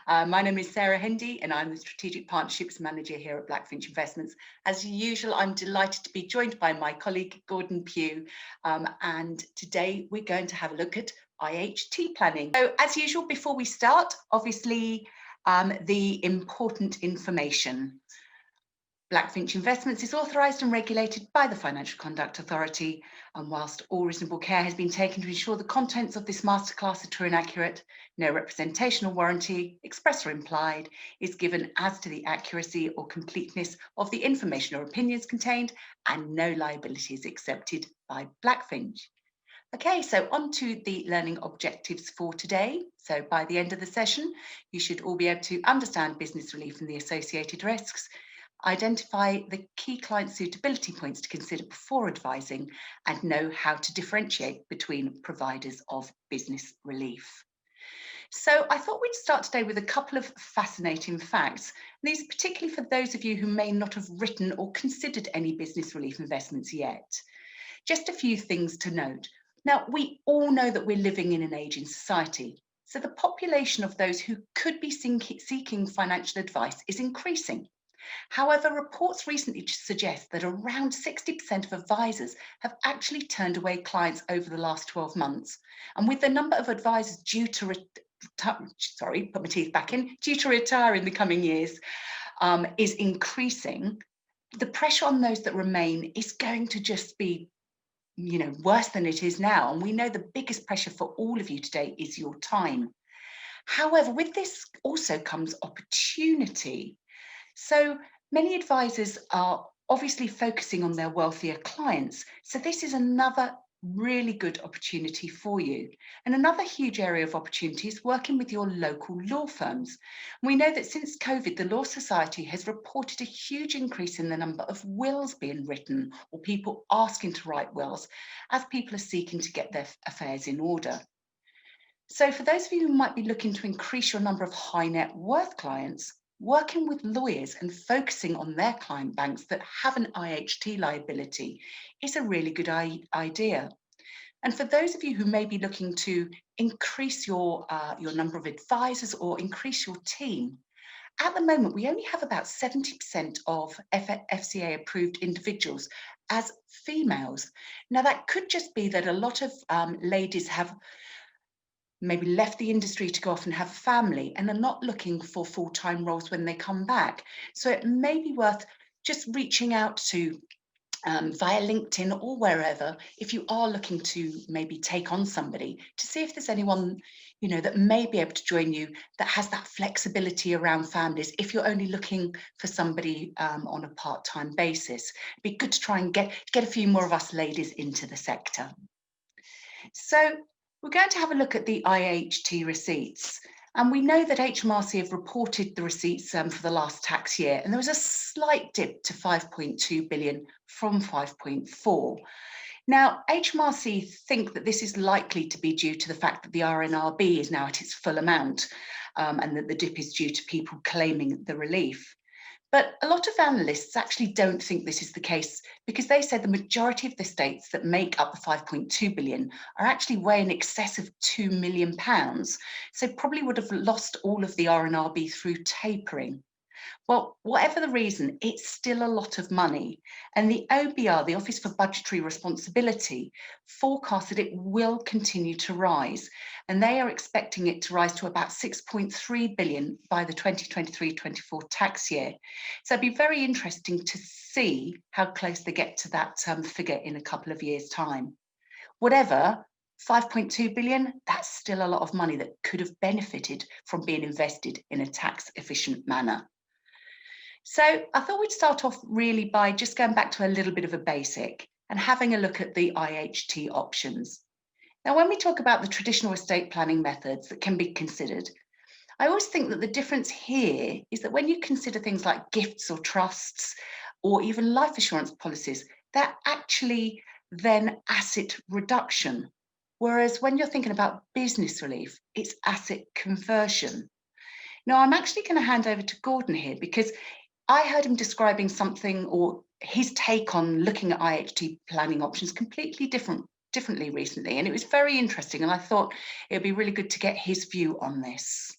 My name is Sarah Hendy and I'm the Strategic Partnerships Manager here at Blackfinch Investments. As usual, I'm delighted to be joined by my colleague Gordon Pugh, and today we're going to have a look at IHT planning. So as usual, before we start, obviously the important information. Blackfinch Investments is authorised and regulated by the Financial Conduct Authority, and whilst all reasonable care has been taken to ensure the contents of this masterclass are true and accurate, no representation or warranty, express or implied, is given as to the accuracy or completeness of the information or opinions contained, and no liability is accepted by Blackfinch. Okay, so on to the learning objectives for today. So by the end of the session, you should all be able to understand business relief and the associated risks, identify the key client suitability points to consider before advising, and know how to differentiate between providers of business relief. So I thought we'd start today with a couple of fascinating facts. These are particularly for those of you who may not have written or considered any business relief investments yet. Just a few things to note. Now, we all know that we're living in an ageing society. So the population of those who could be seeking financial advice is increasing. However, reports recently suggest that around 60% of advisors have actually turned away clients over the last 12 months. And with the number of advisors due to retire in the coming years is increasing, the pressure on those that remain is going to just be worse than it is now. And we know the biggest pressure for all of you today is your time. However, with this also comes opportunity. So many advisors are obviously focusing on their wealthier clients. So this is another really good opportunity for you. And another huge area of opportunity is working with your local law firms. We know that since COVID, the Law Society has reported a huge increase in the number of wills being written or people asking to write wills as people are seeking to get their affairs in order. So for those of you who might be looking to increase your number of high net worth clients, working with lawyers and focusing on their client banks that have an IHT liability is a really good idea. And for those of you who may be looking to increase your number of advisors or increase your team, at the moment, we only have about 70% of FCA approved individuals as females. Now, that could just be that a lot of ladies have maybe left the industry to go off and have a family and are not looking for full-time roles when they come back. So it may be worth just reaching out to via LinkedIn or wherever, if you are looking to maybe take on somebody, to see if there's anyone that may be able to join you that has that flexibility around families. If you're only looking for somebody on a part-time basis, it'd be good to try and get a few more of us ladies into the sector. So we're going to have a look at the IHT receipts. And we know that HMRC have reported the receipts for the last tax year, and there was a slight dip to 5.2 billion from 5.4. Now, HMRC think that this is likely to be due to the fact that the RNRB is now at its full amount, and that the dip is due to people claiming the relief. But a lot of analysts actually don't think this is the case, because they said the majority of the states that make up the 5.2 billion are actually way in excess of £2 million. So probably would have lost all of the RNRB through tapering. Well, whatever the reason, it's still a lot of money. And the OBR, the Office for Budgetary Responsibility, forecasts that it will continue to rise. And they are expecting it to rise to about 6.3 billion by the 2023-24 tax year. So it'd be very interesting to see how close they get to that figure in a couple of years' time. Whatever, 5.2 billion, that's still a lot of money that could have benefited from being invested in a tax-efficient manner. So I thought we'd start off really by just going back to a little bit of a basic and having a look at the IHT options. Now, when we talk about the traditional estate planning methods that can be considered, I always think that the difference here is that when you consider things like gifts or trusts or even life assurance policies, they're actually then asset reduction. Whereas when you're thinking about business relief, it's asset conversion. Now, I'm actually going to hand over to Gordon here, because I heard him describing something, or his take on looking at IHT planning options completely differently recently, and it was very interesting, and I thought it would be really good to get his view on this.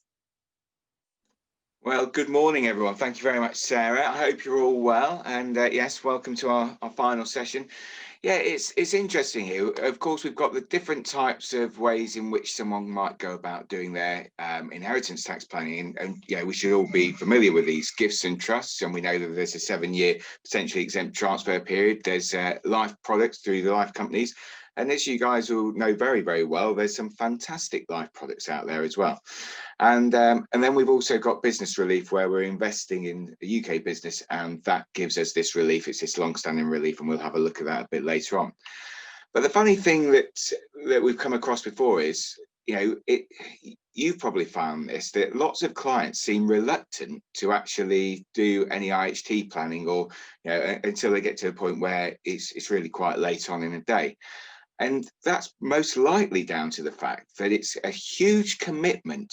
Well, good morning, everyone. Thank you very much, Sarah. I hope you're all well. And yes, welcome to our final session. Yeah, it's interesting here. Of course, we've got the different types of ways in which someone might go about doing their inheritance tax planning. And yeah, we should all be familiar with these gifts and trusts. And we know that there's a 7-year potentially exempt transfer period. There's life products through the life companies. And as you guys all know very, very well, there's some fantastic life products out there as well. And then we've also got business relief, where we're investing in a UK business, and that gives us this relief. It's this long-standing relief, and we'll have a look at that a bit later on. But the funny thing that we've come across before is, you've probably found this, that lots of clients seem reluctant to actually do any IHT planning, or until they get to a point where it's really quite late on in the day. And that's most likely down to the fact that it's a huge commitment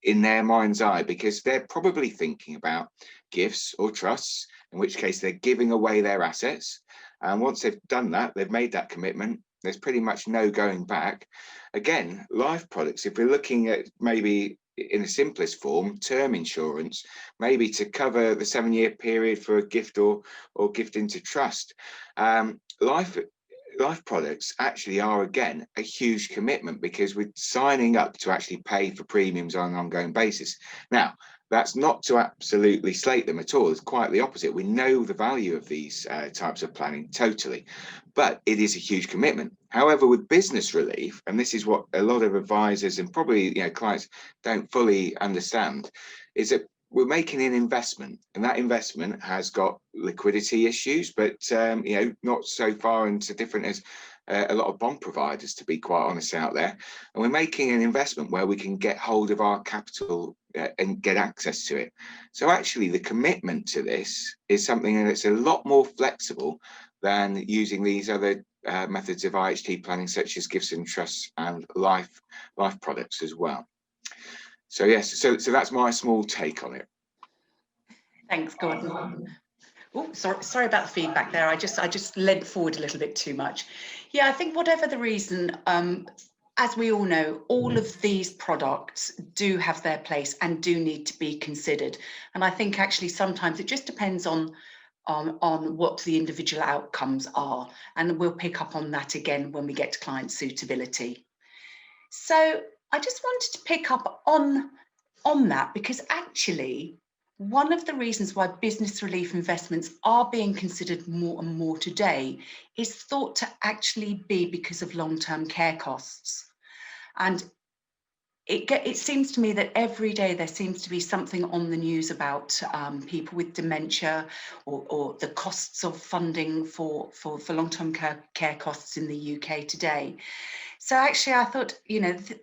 in their mind's eye, because they're probably thinking about gifts or trusts, in which case they're giving away their assets. And once they've done that, they've made that commitment, there's pretty much no going back. Again, life products, if we're looking at maybe in the simplest form, term insurance, maybe to cover the 7-year period for a gift or gift into trust. Life products actually are, again, a huge commitment, because we're signing up to actually pay for premiums on an ongoing basis. Now, that's not to absolutely slate them at all. It's quite the opposite. We know the value of these types of planning totally, but it is a huge commitment. However, with business relief, and this is what a lot of advisors and probably clients don't fully understand, is that we're making an investment, and that investment has got liquidity issues, but not so far into different as a lot of bond providers, to be quite honest, out there. And we're making an investment where we can get hold of our capital and get access to it. So actually, the commitment to this is something that's a lot more flexible than using these other methods of IHT planning, such as gifts and trusts and life products as well. So yes, so that's my small take on it. Thanks, Gordon. Oh, sorry about the feedback there. I just leant forward a little bit too much. Yeah, I think whatever the reason, as we all know, all of these products do have their place and do need to be considered. And I think actually sometimes it just depends on what the individual outcomes are. And we'll pick up on that again when we get to client suitability. So I just wanted to pick up on that, because actually one of the reasons why business relief investments are being considered more and more today is thought to actually be because of long-term care costs. And it seems to me that every day there seems to be something on the news about people with dementia, or the costs of funding for long-term care costs in the UK today. So actually, I thought,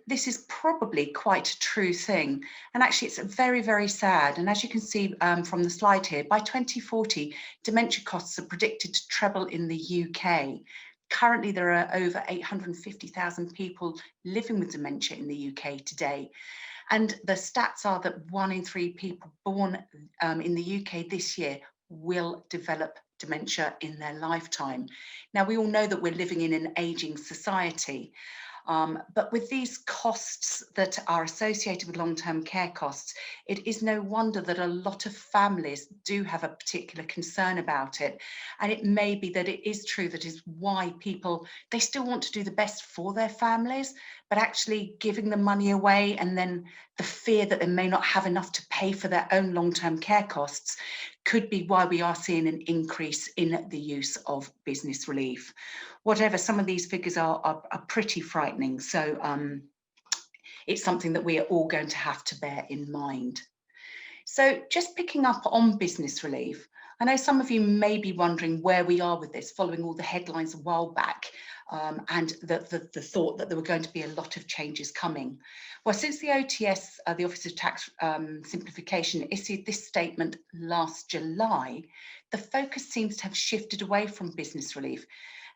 this is probably quite a true thing. And actually, it's very, very sad. And as you can see from the slide here, by 2040, dementia costs are predicted to treble in the UK. Currently, there are over 850,000 people living with dementia in the UK today. And the stats are that 1 in 3 people born in the UK this year will develop dementia in their lifetime. Now, we all know that we're living in an aging society, but with these costs that are associated with long-term care costs, it is no wonder that a lot of families do have a particular concern about it. And it may be that it is true that is why people, they still want to do the best for their families, but actually giving the money away, and then the fear that they may not have enough to pay for their own long-term care costs, could be why we are seeing an increase in the use of business relief. Whatever, some of these figures are pretty frightening. So it's something that we are all going to have to bear in mind. So just picking up on business relief, I know some of you may be wondering where we are with this, following all the headlines a while back, and the thought that there were going to be a lot of changes coming. Well, since the OTS, the Office of Tax Simplification, issued this statement last July, the focus seems to have shifted away from business relief.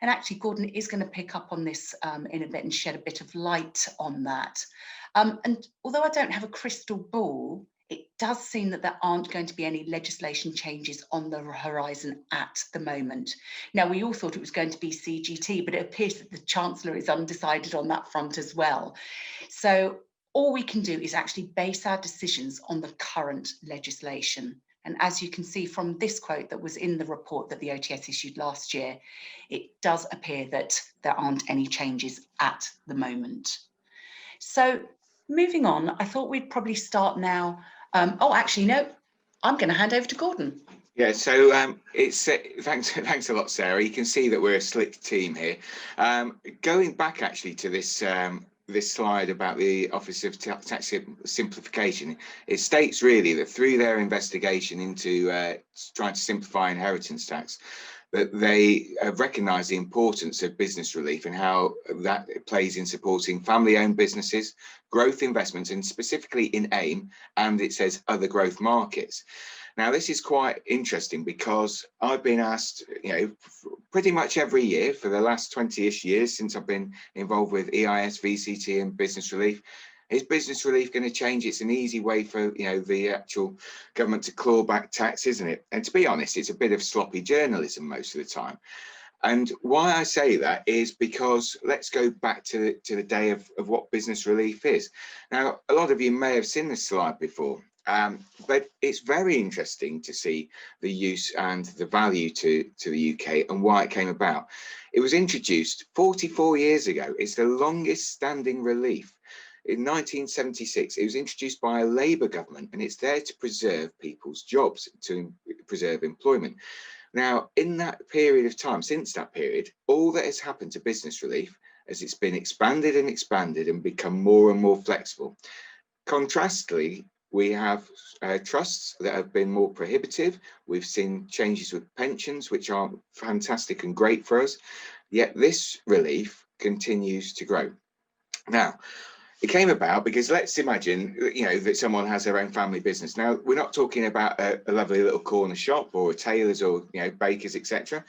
And actually, Gordon is going to pick up on this in a bit and shed a bit of light on that. And although I don't have a crystal ball, it does seem that there aren't going to be any legislation changes on the horizon at the moment. Now, we all thought it was going to be CGT, but it appears that the Chancellor is undecided on that front as well. So all we can do is actually base our decisions on the current legislation. And as you can see from this quote that was in the report that the OTS issued last year, it does appear that there aren't any changes at the moment. So moving on, I thought we'd probably start now. Oh, actually, no, I'm going to hand over to Gordon. Yeah, so it's thanks a lot, Sarah. You can see that we're a slick team here. Going back actually to this this slide about the Office of Tax Simplification, it states really that through their investigation into trying to simplify inheritance tax, that they have recognised the importance of business relief and how that plays in supporting family-owned businesses, growth investments, and specifically in AIM, and it says other growth markets. Now, this is quite interesting because I've been asked, pretty much every year for the last 20-ish years since I've been involved with EIS, VCT and business relief, is business relief going to change? It's an easy way for, the actual government to claw back tax, isn't it? And to be honest, it's a bit of sloppy journalism most of the time. And why I say that is because let's go back to the day of what business relief is. Now, a lot of you may have seen this slide before. But it's very interesting to see the use and the value to the UK and why it came about. It was introduced 44 years ago. It's the longest standing relief. In 1976, it was introduced by a Labour government, and it's there to preserve people's jobs, to preserve employment. Now, in that period of time, since that period, all that has happened to business relief as it's been expanded and become more and more flexible. Contrastly, we have trusts that have been more prohibitive. We've seen changes with pensions, which are fantastic and great for us. Yet this relief continues to grow. Now, it came about because let's imagine, that someone has their own family business. Now, we're not talking about a lovely little corner shop or a tailor's or, bakers, etc.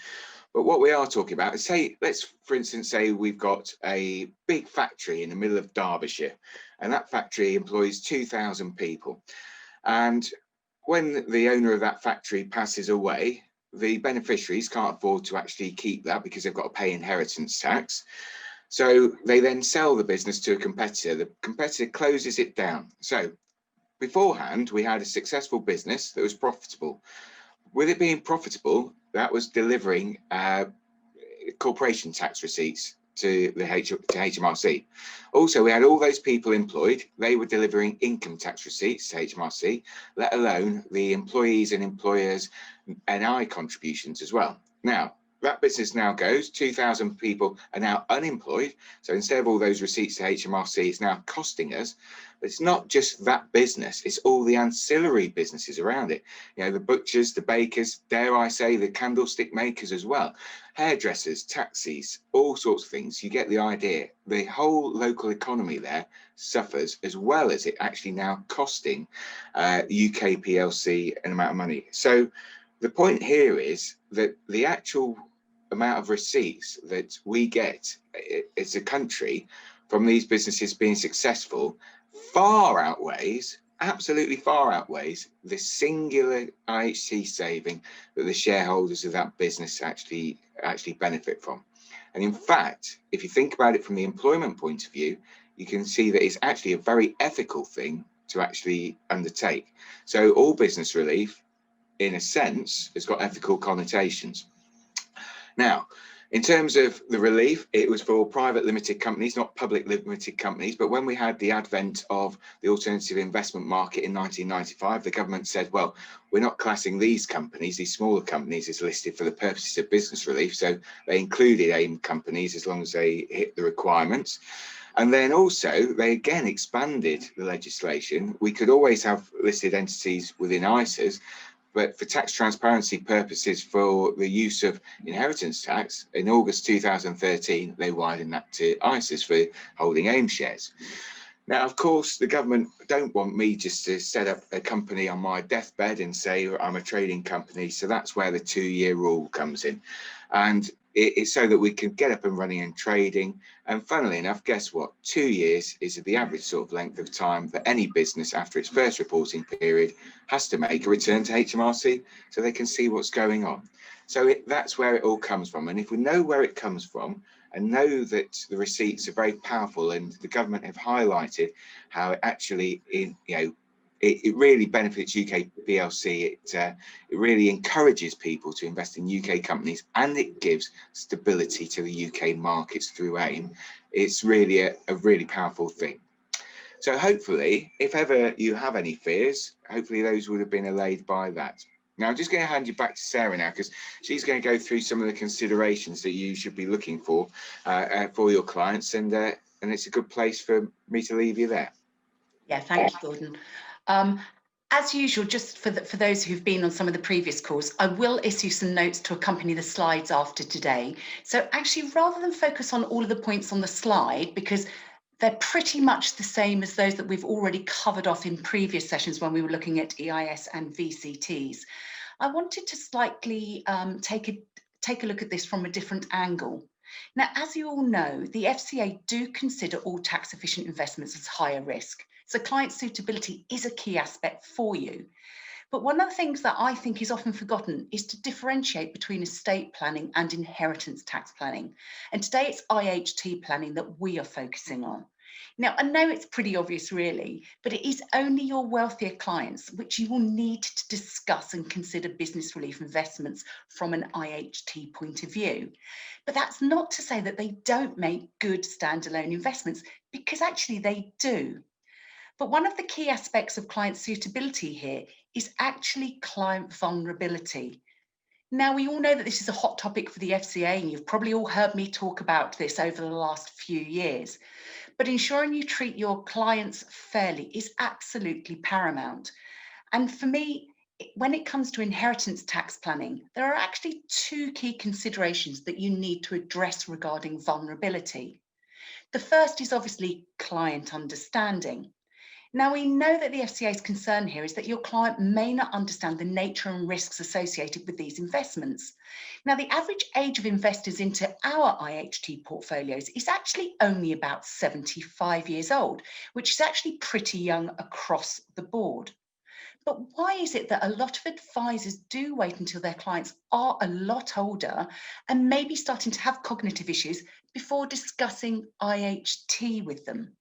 But what we are talking about is, let's for instance say we've got a big factory in the middle of Derbyshire, and that factory employs 2,000 people. And when the owner of that factory passes away, the beneficiaries can't afford to actually keep that because they've got to pay inheritance tax. So they then sell the business to a competitor. The competitor closes it down. So beforehand, we had a successful business that was profitable. With it being profitable, that was delivering corporation tax receipts to HMRC. Also, we had all those people employed. They were delivering income tax receipts to HMRC, let alone the employees and employers' NI contributions as well. Now, that business now goes, 2,000 people are now unemployed. So instead of all those receipts to HMRC, it's now costing us. But it's not just that business, it's all the ancillary businesses around it. The butchers, the bakers, dare I say, the candlestick makers as well, hairdressers, taxis, all sorts of things. You get the idea. The whole local economy there suffers, as well as it actually now costing UK PLC an amount of money. So the point here is that the actual amount of receipts that we get as a country from these businesses being successful absolutely far outweighs the singular IHT saving that the shareholders of that business actually benefit from. And in fact, if you think about it from the employment point of view, you can see that it's actually a very ethical thing to actually undertake. So all business relief, in a sense, has got ethical connotations. Now, in terms of the relief, it was for private limited companies, not public limited companies. But when we had the advent of the alternative investment market in 1995, the government said, well, we're not classing these companies, these smaller companies, as listed for the purposes of business relief. So they included AIM companies as long as they hit the requirements. And then also, they again expanded the legislation. We could always have listed entities within ISAs, but for tax transparency purposes, for the use of inheritance tax, in August 2013, they widened that to ISAs for holding AIM shares. Now, of course, the government don't want me just to set up a company on my deathbed and say I'm a trading company. So that's where the 2-year rule comes in. And it's so that we can get up and running and trading. And funnily enough, guess what? 2 years is the average sort of length of time that any business after its first reporting period has to make a return to HMRC so they can see what's going on. So that's where it all comes from. And if we know where it comes from, and know that the receipts are very powerful, and the government have highlighted how it actually, it really benefits UK PLC. It really encourages people to invest in UK companies, and it gives stability to the UK markets through AIM. It's really a really powerful thing. So hopefully, if ever you have any fears, hopefully those would have been allayed by that. Now, I'm just going to hand you back to Sarah now, because she's going to go through some of the considerations that you should be looking for your clients, and it's a good place for me to leave you there. Yeah, thank you, Gordon. As usual, just for those who've been on some of the previous calls, I will issue some notes to accompany the slides after today. So actually, rather than focus on all of the points on the slide, because they're pretty much the same as those that we've already covered off in previous sessions when we were looking at EIS and VCTs, I wanted to slightly take a look at this from a different angle. Now, as you all know, the FCA do consider all tax efficient investments as higher risk. So client suitability is a key aspect for you. But one of the things that I think is often forgotten is to differentiate between estate planning and inheritance tax planning. And today it's IHT planning that we are focusing on. Now, I know it's pretty obvious really, but it is only your wealthier clients which you will need to discuss and consider business relief investments from an IHT point of view. But that's not to say that they don't make good standalone investments, because actually they do. But one of the key aspects of client suitability here is actually client vulnerability. Now, we all know that this is a hot topic for the FCA, and you've probably all heard me talk about this over the last few years. But ensuring you treat your clients fairly is absolutely paramount. And for me, when it comes to inheritance tax planning, there are actually two key considerations that you need to address regarding vulnerability. The first is obviously client understanding. Now, we know that the FCA's concern here is that your client may not understand the nature and risks associated with these investments. Now, the average age of investors into our IHT portfolios is actually only about 75 years old, which is actually pretty young across the board. But why is it that a lot of advisors do wait until their clients are a lot older and maybe starting to have cognitive issues before discussing IHT with them?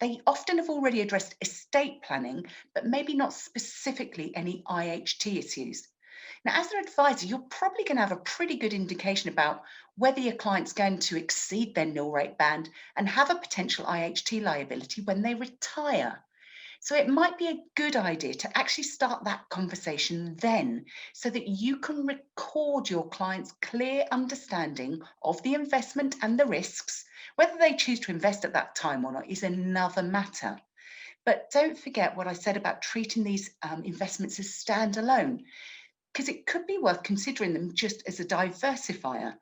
They often have already addressed estate planning, but maybe not specifically any IHT issues. Now, as an advisor, you're probably going to have a pretty good indication about whether your client's going to exceed their nil rate band and have a potential IHT liability when they retire. So it might be a good idea to actually start that conversation then, so that you can record your client's clear understanding of the investment and the risks. Whether they choose to invest at that time or not is another matter. But don't forget what I said about treating these investments as standalone, because it could be worth considering them just as a diversifier.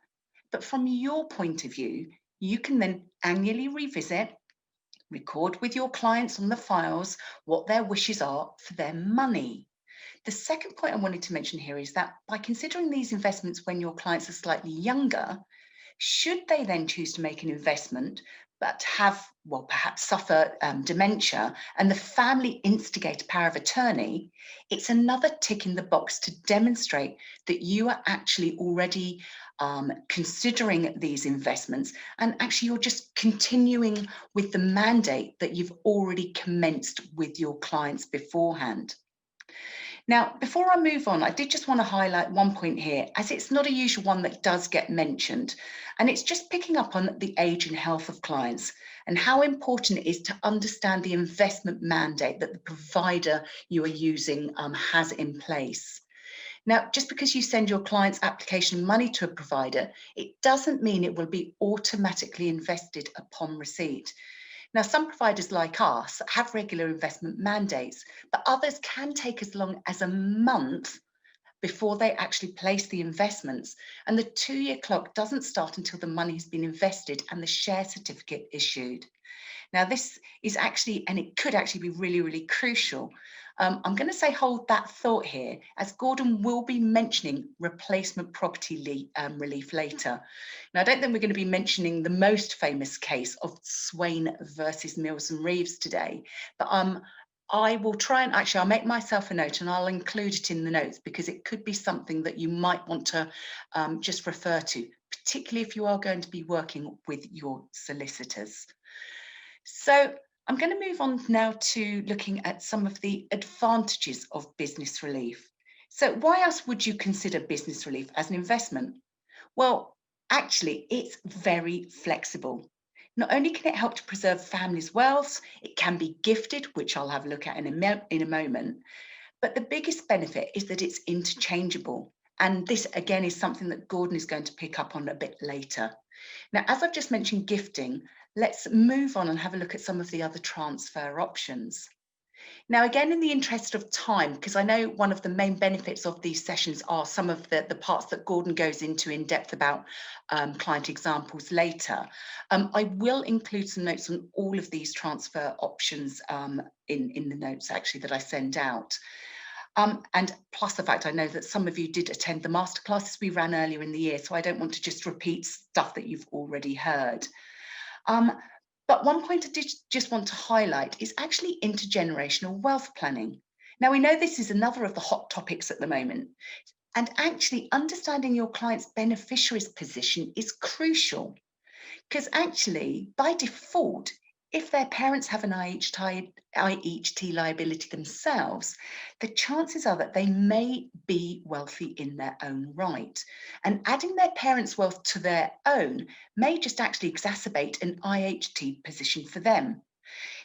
But from your point of view, you can then annually revisit, record with your clients on the files what their wishes are for their money. The second point I wanted to mention here is that by considering these investments when your clients are slightly younger, should they then choose to make an investment but have, well, perhaps suffer dementia and the family instigate a power of attorney, it's another tick in the box to demonstrate that you are actually already considering these investments, and actually you're just continuing with the mandate that you've already commenced with your clients beforehand. Now, before I move on, I did just want to highlight one point here, as it's not a usual one that does get mentioned, and it's just picking up on the age and health of clients and how important it is to understand the investment mandate that the provider you are using has in place. Now, just because you send your client's application money to a provider, it doesn't mean it will be automatically invested upon receipt. Now, some providers like us have regular investment mandates, but others can take as long as a month before they actually place the investments. And the 2-year clock doesn't start until the money has been invested and the share certificate issued. Now, this is actually, and it could actually be really, really crucial. I'm going to say hold that thought here, as Gordon will be mentioning replacement property relief later. Now, I don't think we're going to be mentioning the most famous case of Swain versus Mills and Reeves today, but I will try and actually, I'll make myself a note and I'll include it in the notes, because it could be something that you might want to just refer to. particularly if you are going to be working with your solicitors. So I'm going to move on now to looking at some of the advantages of business relief. So why else would you consider business relief as an investment? Well, actually, it's very flexible. Not only can it help to preserve families' wealth, it can be gifted, which I'll have a look at in a moment. But the biggest benefit is that it's interchangeable. And this, again, is something that Gordon is going to pick up on a bit later. Now, as I've just mentioned gifting, let's move on and have a look at some of the other transfer options. Now, again, in the interest of time, because I know one of the main benefits of these sessions are some of the parts that Gordon goes into in depth about client examples later, I will include some notes on all of these transfer options in the notes actually that I send out. And plus the fact I know that some of you did attend the masterclasses we ran earlier in the year, so I don't want to just repeat stuff that you've already heard. But one point I did just want to highlight is actually intergenerational wealth planning. Now, we know this is another of the hot topics at the moment, and actually understanding your client's beneficiary's position is crucial, because actually, by default, if their parents have an IHT liability themselves, the chances are that they may be wealthy in their own right. And adding their parents' wealth to their own may just actually exacerbate an IHT position for them.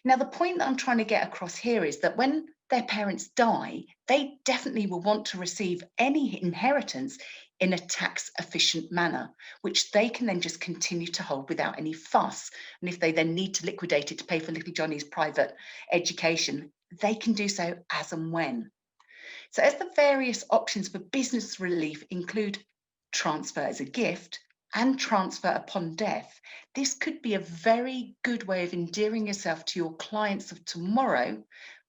Now, the point that I'm trying to get across here is that when their parents die, they definitely will want to receive any inheritance in a tax efficient manner, which they can then just continue to hold without any fuss. And if they then need to liquidate it to pay for little Johnny's private education, they can do so as and when. So as the various options for business relief include transfer as a gift and transfer upon death, this could be a very good way of endearing yourself to your clients of tomorrow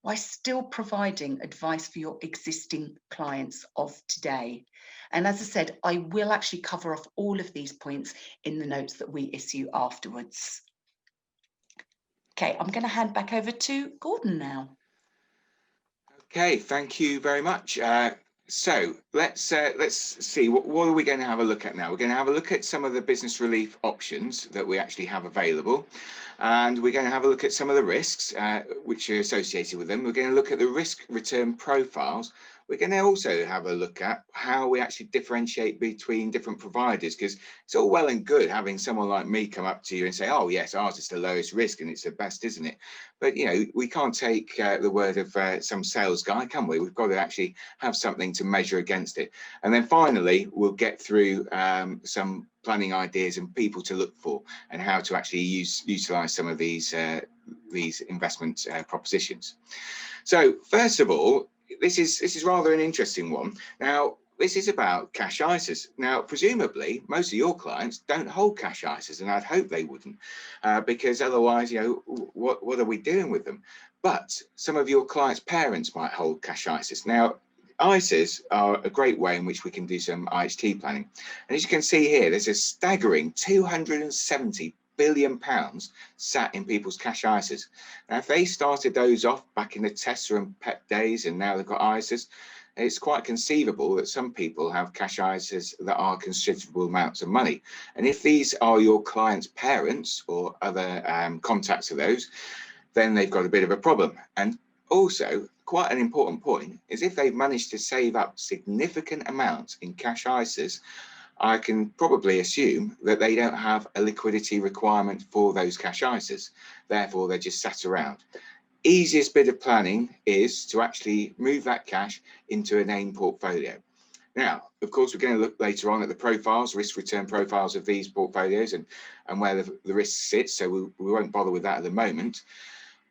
while still providing advice for your existing clients of today. And as I said, I will actually cover off all of these points in the notes that we issue afterwards. Okay, I'm going to hand back over to Gordon now. Okay, thank you very much. So let's see what are we going to have a look at now. We're going to have a look at some of the business relief options that we actually have available, and we're going to have a look at some of the risks which are associated with them. We're going to look at the risk return profiles. We're going to also have a look at how we actually differentiate between different providers, because it's all well and good having someone like me come up to you and say, oh yes, ours is the lowest risk and it's the best, isn't it? But you know, we can't take the word of some sales guy, can we? We've got to actually have something to measure against it. And then finally, we'll get through some planning ideas and people to look for, and how to actually utilize some of these investment propositions. So first of all, this is rather an interesting one. Now, this is about cash ISAs. Now, presumably, most of your clients don't hold cash ISAs, and I'd hope they wouldn't, because otherwise, you know, what are we doing with them? But some of your clients' parents might hold cash ISAs. Now, ISAs are a great way in which we can do some IHT planning. And as you can see here, there's a staggering 270 billion pounds sat in people's cash ISAs. Now, if they started those off back in the Tesla and PEP days, and now they've got ISAs, it's quite conceivable that some people have cash ISAs that are considerable amounts of money. And if these are your clients' parents or other contacts of those, then they've got a bit of a problem. And also, quite an important point is if they've managed to save up significant amounts in cash ISAs, I can probably assume that they don't have a liquidity requirement for those cash ISAs. Therefore, they're just sat around. Easiest bit of planning is to actually move that cash into a named portfolio. Now, of course, we're going to look later on at the profiles, risk return profiles of these portfolios, and where the risk sits. So we won't bother with that at the moment.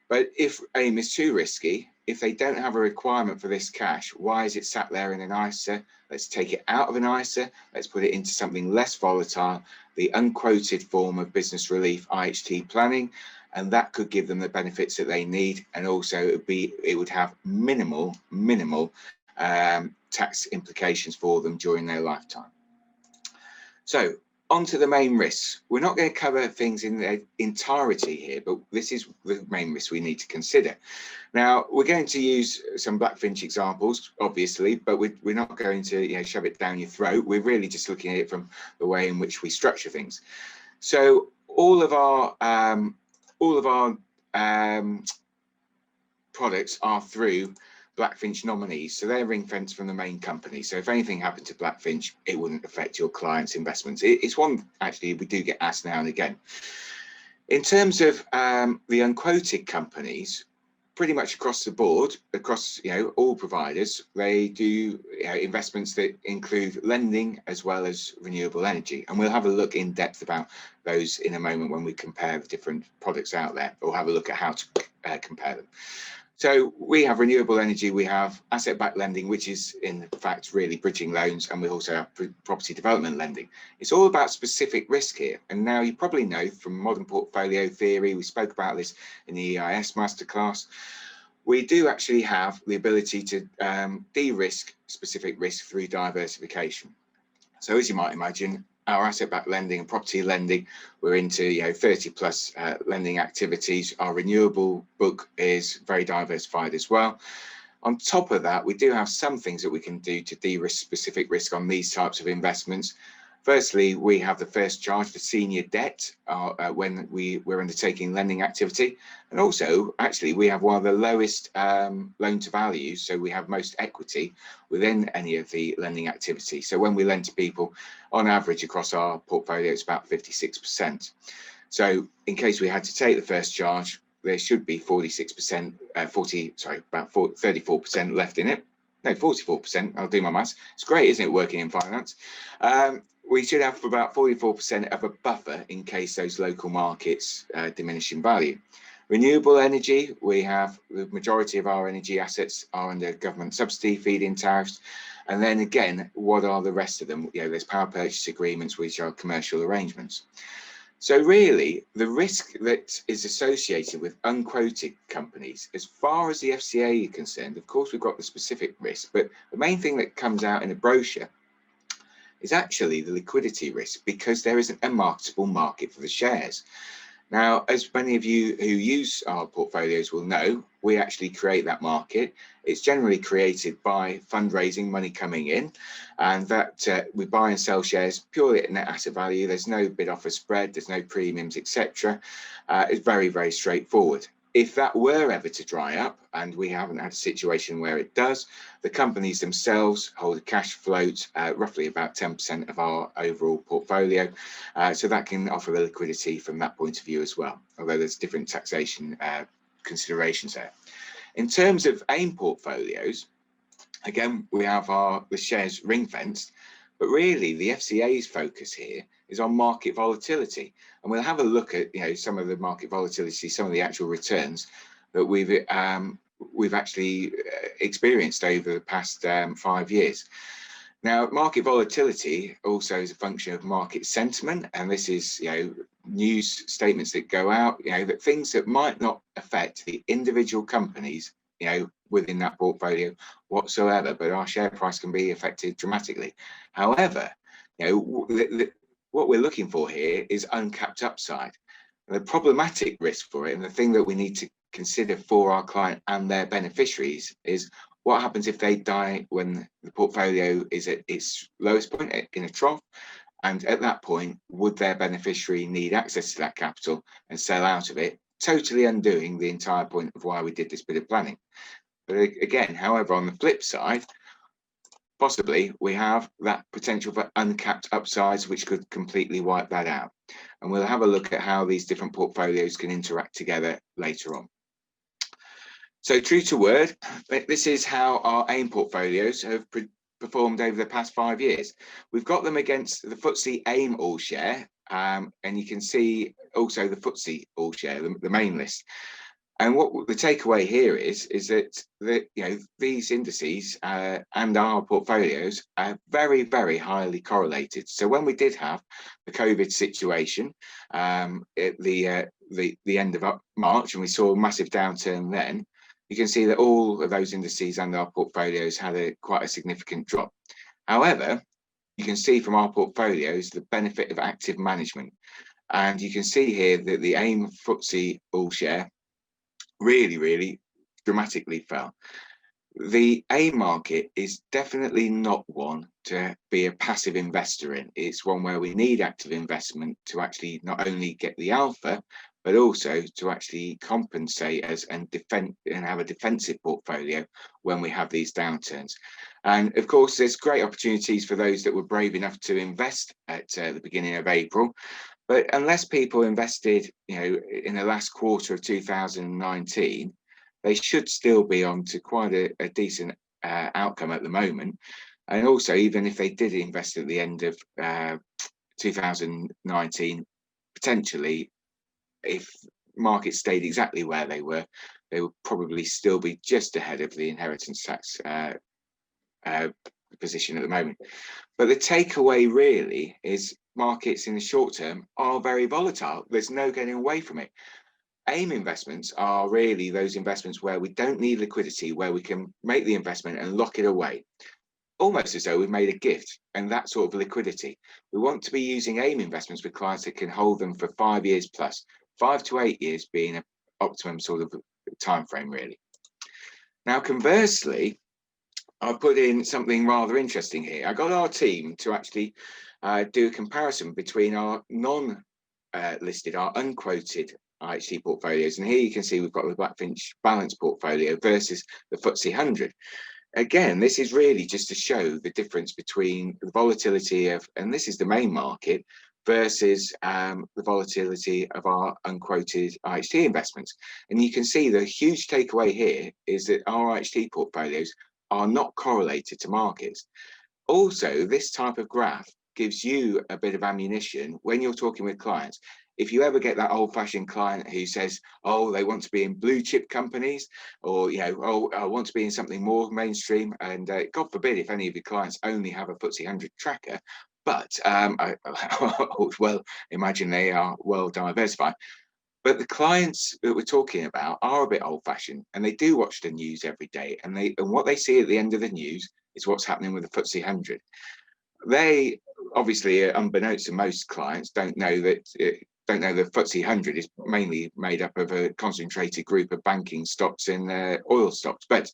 But if AIM is too risky, if they don't have a requirement for this cash, why is it sat there in an ISA? Let's take it out of an ISA. Let's put it into something less volatile, the unquoted form of business relief, IHT planning, and that could give them the benefits that they need. And also it would have minimal tax implications for them during their lifetime. So onto the main risks. We're not going to cover things in their entirety here, but this is the main risks we need to consider. Now, we're going to use some Blackfinch examples, obviously, but we're not going to shove it down your throat. We're really just looking at it from the way in which we structure things. So all of our products are through Blackfinch nominees, so they're ring fenced from the main company. So if anything happened to Blackfinch, it wouldn't affect your client's investments. It's one actually we do get asked now and again. In terms of the unquoted companies, pretty much across the board, across all providers, they do investments that include lending as well as renewable energy, and we'll have a look in depth about those in a moment when we compare the different products out there, or have a look at how to compare them. So we have renewable energy, we have asset-backed lending, which is in fact really bridging loans, and we also have property development lending. It's all about specific risk here. And now you probably know from modern portfolio theory, we spoke about this in the EIS Masterclass, we do actually have the ability to de-risk specific risk through diversification. So as you might imagine, our asset-backed lending and property lending, we're into 30 plus lending activities. Our renewable book is very diversified as well. On top of that, we do have some things that we can do to de-risk specific risk on these types of investments. Firstly, we have the first charge for senior debt when we're undertaking lending activity. And also, actually, we have one of the lowest loan to values. So we have most equity within any of the lending activity. So when we lend to people, on average across our portfolio, it's about 56%. So in case we had to take the first charge, there should be 34% left in it. No, 44%, I'll do my maths. It's great, isn't it, working in finance? We should have about 44% of a buffer in case those local markets diminish in value. Renewable energy, we have the majority of our energy assets are under government subsidy feed-in tariffs. And then again, what are the rest of them? There's power purchase agreements, which are commercial arrangements. So really, the risk that is associated with unquoted companies, as far as the FCA is concerned, of course, we've got the specific risk, but the main thing that comes out in a brochure is actually the liquidity risk, because there isn't a marketable market for the shares. Now, as many of you who use our portfolios will know, we actually create that market. It's generally created by fundraising, money coming in, and that we buy and sell shares purely at net asset value. There's no bid offer spread, there's no premiums, etc. It's very, very straightforward. If that were ever to dry up, and we haven't had a situation where it does, the companies themselves hold a cash float, roughly about 10% of our overall portfolio. So that can offer the liquidity from that point of view as well, although there's different taxation considerations there. In terms of AIM portfolios, again, we have the shares ring fenced, but really the FCA's focus here is on market volatility. And we'll have a look at some of the market volatility, some of the actual returns that we've actually experienced over the past 5 years. Now, market volatility also is a function of market sentiment, and this is news statements that go out, that things that might not affect the individual companies within that portfolio whatsoever, but our share price can be affected dramatically. However, what we're looking for here is uncapped upside. The problematic risk for it, and the thing that we need to consider for our client and their beneficiaries, is what happens if they die when the portfolio is at its lowest point, in a trough, and at that point, would their beneficiary need access to that capital and sell out of it, totally undoing the entire point of why we did this bit of planning. But again, however, on the flip side, possibly we have that potential for uncapped upsides, which could completely wipe that out. And we'll have a look at how these different portfolios can interact together later on. So true to word, this is how our AIM portfolios have performed over the past 5 years. We've got them against the FTSE AIM All Share, and you can see also the FTSE All Share, the main list. And what the takeaway here is that these indices and our portfolios are very, very highly correlated. So when we did have the COVID situation at the end of March, and we saw a massive downturn then, you can see that all of those indices and our portfolios had quite a significant drop. However, you can see from our portfolios the benefit of active management. And you can see here that the AIM FTSE All Share really dramatically fell. The AIM market is definitely not one to be a passive investor in. It's one where we need active investment to actually not only get the alpha, but also to actually compensate us and defend and have a defensive portfolio when we have these downturns. And of course, there's great opportunities for those that were brave enough to invest at the beginning of April. But unless people invested, in the last quarter of 2019, they should still be on to quite a decent outcome at the moment. And also, even if they did invest at the end of 2019, potentially, if markets stayed exactly where they would probably still be just ahead of the inheritance tax position at the moment. But the takeaway really is markets in the short term are very volatile. There's no getting away from it. AIM investments are really those investments where we don't need liquidity, where we can make the investment and lock it away, almost as though we've made a gift, and that sort of liquidity. We want to be using AIM investments with clients that can hold them for 5 years plus, 5 to 8 years being an optimum sort of time frame, really. Now, conversely, I've put in something rather interesting here. I got our team to actually do a comparison between our non-listed, our unquoted IHT portfolios. And here you can see we've got the Blackfinch balanced portfolio versus the FTSE 100. Again, this is really just to show the difference between the volatility of, and this is the main market, versus the volatility of our unquoted IHT investments. And you can see the huge takeaway here is that our IHT portfolios are not correlated to markets. Also, this type of graph gives you a bit of ammunition when you're talking with clients. If you ever get that old-fashioned client who says, oh, they want to be in blue chip companies, or, oh, I want to be in something more mainstream, and God forbid if any of your clients only have a FTSE 100 tracker, but I well, imagine they are well diversified. But the clients that we're talking about are a bit old-fashioned, and they do watch the news every day, and what they see at the end of the news is what's happening with the FTSE 100. They obviously, unbeknownst to most clients, don't know the FTSE 100 is mainly made up of a concentrated group of banking stocks and oil stocks. But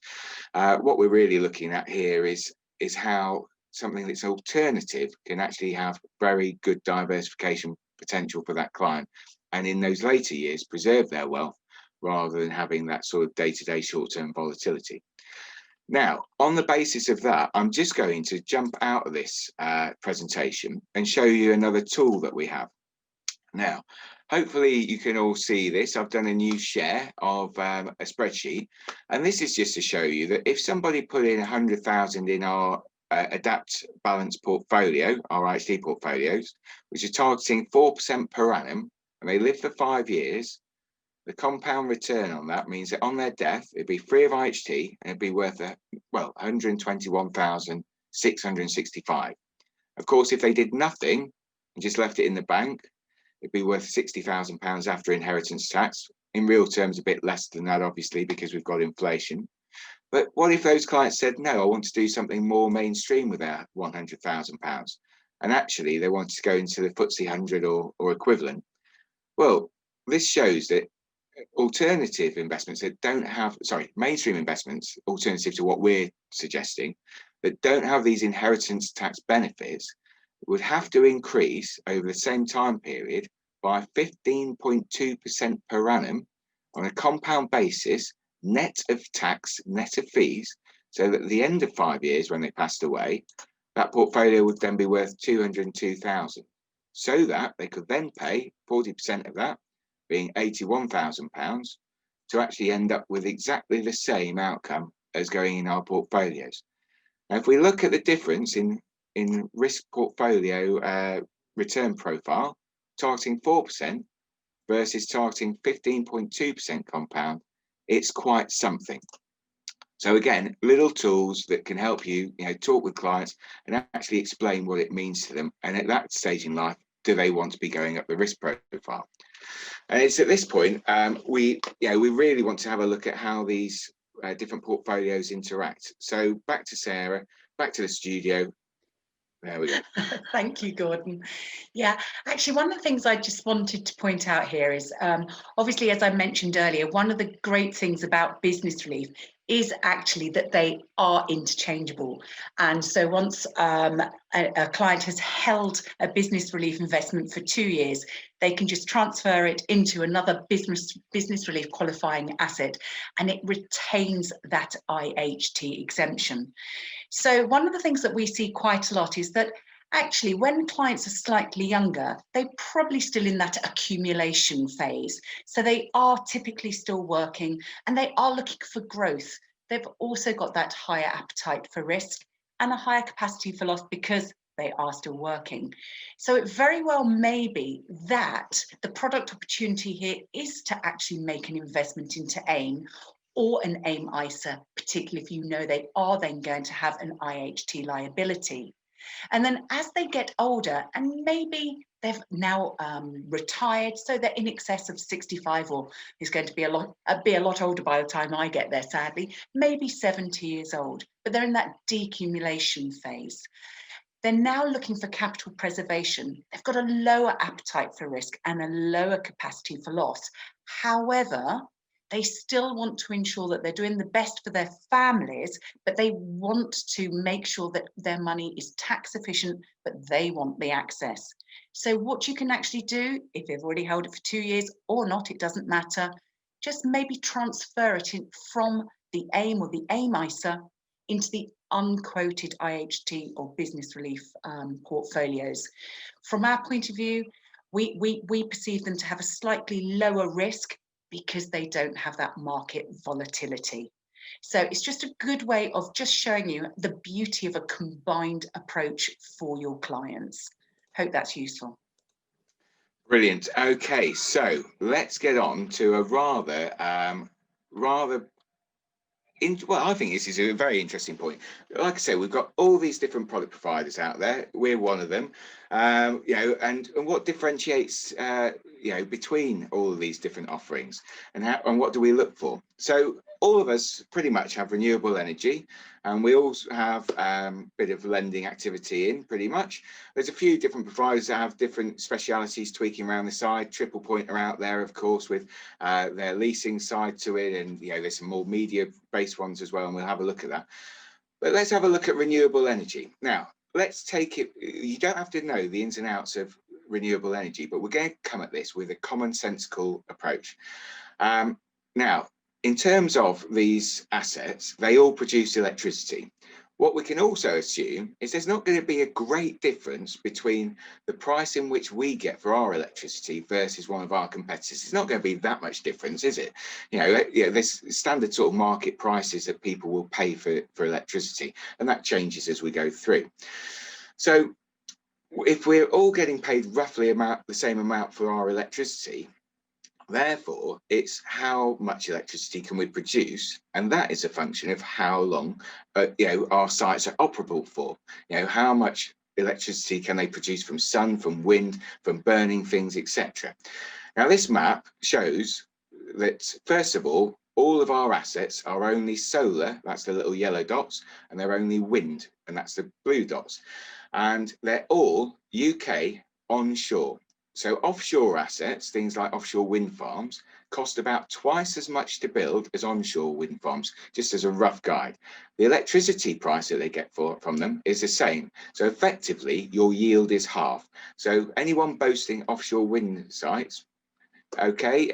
what we're really looking at here is how something that's alternative can actually have very good diversification potential for that client, and in those later years preserve their wealth rather than having that sort of day-to-day short-term volatility. Now, on the basis of that, I'm just going to jump out of this presentation and show you another tool that we have. Now, hopefully you can all see this. I've done a new share of a spreadsheet, and this is just to show you that if somebody put in 100,000 in our adapt balance portfolio, our IHT portfolios, which are targeting 4% per annum, and they live for 5 years, the compound return on that means that on their death, it'd be free of IHT and it'd be worth, 121,665. Of course, if they did nothing and just left it in the bank, it'd be worth £60,000 after inheritance tax. In real terms, a bit less than that, obviously, because we've got inflation. But what if those clients said, no, I want to do something more mainstream with their £100,000, and actually they wanted to go into the FTSE 100 or equivalent? Well, this shows that alternative investments that don't have, mainstream investments, alternative to what we're suggesting, that don't have these inheritance tax benefits, would have to increase over the same time period by 15.2% per annum on a compound basis, net of tax, net of fees, so that at the end of 5 years, when they passed away, that portfolio would then be worth 202,000, so that they could then pay 40% of that, being £81,000, to actually end up with exactly the same outcome as going in our portfolios. Now, if we look at the difference in risk portfolio return profile, targeting 4% versus targeting 15.2% compound, it's quite something. So again, little tools that can help you, talk with clients and actually explain what it means to them. And at that stage in life, do they want to be going up the risk profile? And it's at this point we really want to have a look at how these different portfolios interact. So back to Sarah, back to the studio. There we go. Thank you, Gordon. Yeah, actually, one of the things I just wanted to point out here is obviously, as I mentioned earlier, one of the great things about business relief is actually that they are interchangeable. And so once a client has held a business relief investment for 2 years, they can just transfer it into another business relief qualifying asset, and it retains that IHT exemption. So one of the things that we see quite a lot is that actually when clients are slightly younger, they're probably still in that accumulation phase. So they are typically still working and they are looking for growth. They've also got that higher appetite for risk and a higher capacity for loss because they are still working. So it very well may be that the product opportunity here is to actually make an investment into AIM or an AIM ISA, particularly if you know they are then going to have an IHT liability. And then as they get older, and maybe they've now retired, so they're in excess of 65, or is going to be a lot older by the time I get there, sadly, maybe 70 years old, but they're in that decumulation phase. They're now looking for capital preservation. They've got a lower appetite for risk and a lower capacity for loss. However, they still want to ensure that they're doing the best for their families, but they want to make sure that their money is tax efficient, but they want the access. So what you can actually do, if they've already held it for 2 years or not, it doesn't matter, just maybe transfer it in from the AIM or the AIM ISA into the unquoted IHT or business relief portfolios. From our point of view, we perceive them to have a slightly lower risk because they don't have that market volatility. So it's just a good way of just showing you the beauty of a combined approach for your clients. Hope that's useful. Brilliant. Okay, so let's get on to a rather well, I think this is a very interesting point. Like I say, we've got all these different product providers out there. We're one of them. You know, and what differentiates between all of these different offerings, and what do we look for? So all of us pretty much have renewable energy, and we also have a bit of lending activity in pretty much. There's a few different providers that have different specialities tweaking around the side. Triple Point are out there, of course, with their leasing side to it, and there's some more media-based ones as well, and we'll have a look at that. But let's have a look at renewable energy. Now, let's take it, you don't have to know the ins and outs of renewable energy, but we're going to come at this with a commonsensical approach. Now, in terms of these assets, they all produce electricity. What we can also assume is there's not going to be a great difference between the price in which we get for our electricity versus one of our competitors. It's not going to be that much difference, is it? There's standard sort of market prices that people will pay for electricity, and that changes as we go through. So if we're all getting paid roughly the same amount for our electricity, therefore, it's how much electricity can we produce, and that is a function of how long our sites are operable for. How much electricity can they produce from sun, from wind, from burning things, etc. Now, this map shows that, first of all of our assets are only solar, that's the little yellow dots, and they're only wind, and that's the blue dots. And they're all UK onshore. So offshore assets, things like offshore wind farms, cost about twice as much to build as onshore wind farms, just as a rough guide. The electricity price that they get from them is the same. So effectively, your yield is half. So anyone boasting offshore wind sites, okay,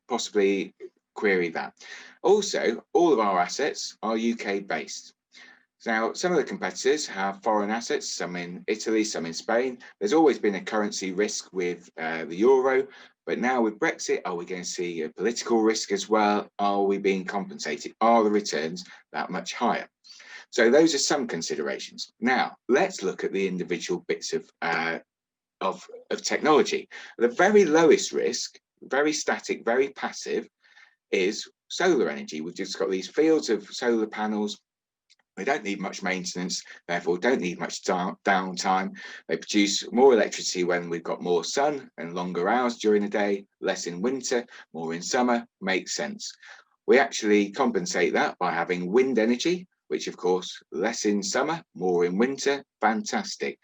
possibly query that. Also, all of our assets are UK based. Now, some of the competitors have foreign assets, some in Italy, some in Spain. There's always been a currency risk with the euro, but now with Brexit, are we going to see a political risk as well? Are we being compensated? Are the returns that much higher? So those are some considerations. Now, let's look at the individual bits of technology. The very lowest risk, very static, very passive, is solar energy. We've just got these fields of solar panels. They don't need much maintenance, therefore don't need much downtime. They produce more electricity when we've got more sun and longer hours during the day, less in winter, more in summer. Makes sense. We actually compensate that by having wind energy, which of course, less in summer, more in winter. Fantastic.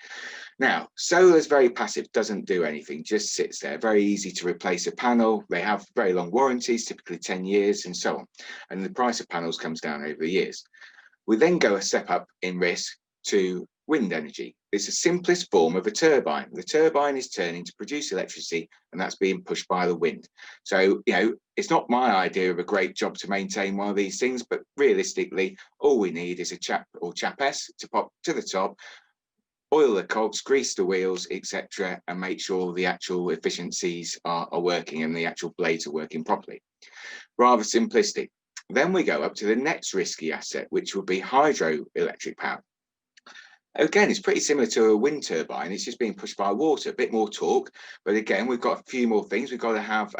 Now, solar is very passive, doesn't do anything, just sits there. Very easy to replace a panel. They have very long warranties, typically 10 years and so on. And the price of panels comes down over the years. We then go a step up in risk to wind energy. It's the simplest form of a turbine. The turbine is turning to produce electricity, and that's being pushed by the wind. So, it's not my idea of a great job to maintain one of these things, but realistically, all we need is a chap or chapess to pop to the top, oil the cogs, grease the wheels, etc., and make sure the actual efficiencies are working and the actual blades are working properly. Rather simplistic. Then we go up to the next risky asset, which would be hydroelectric power. Again, it's pretty similar to a wind turbine. It's just being pushed by water, a bit more torque. But again, we've got a few more things. We've got to have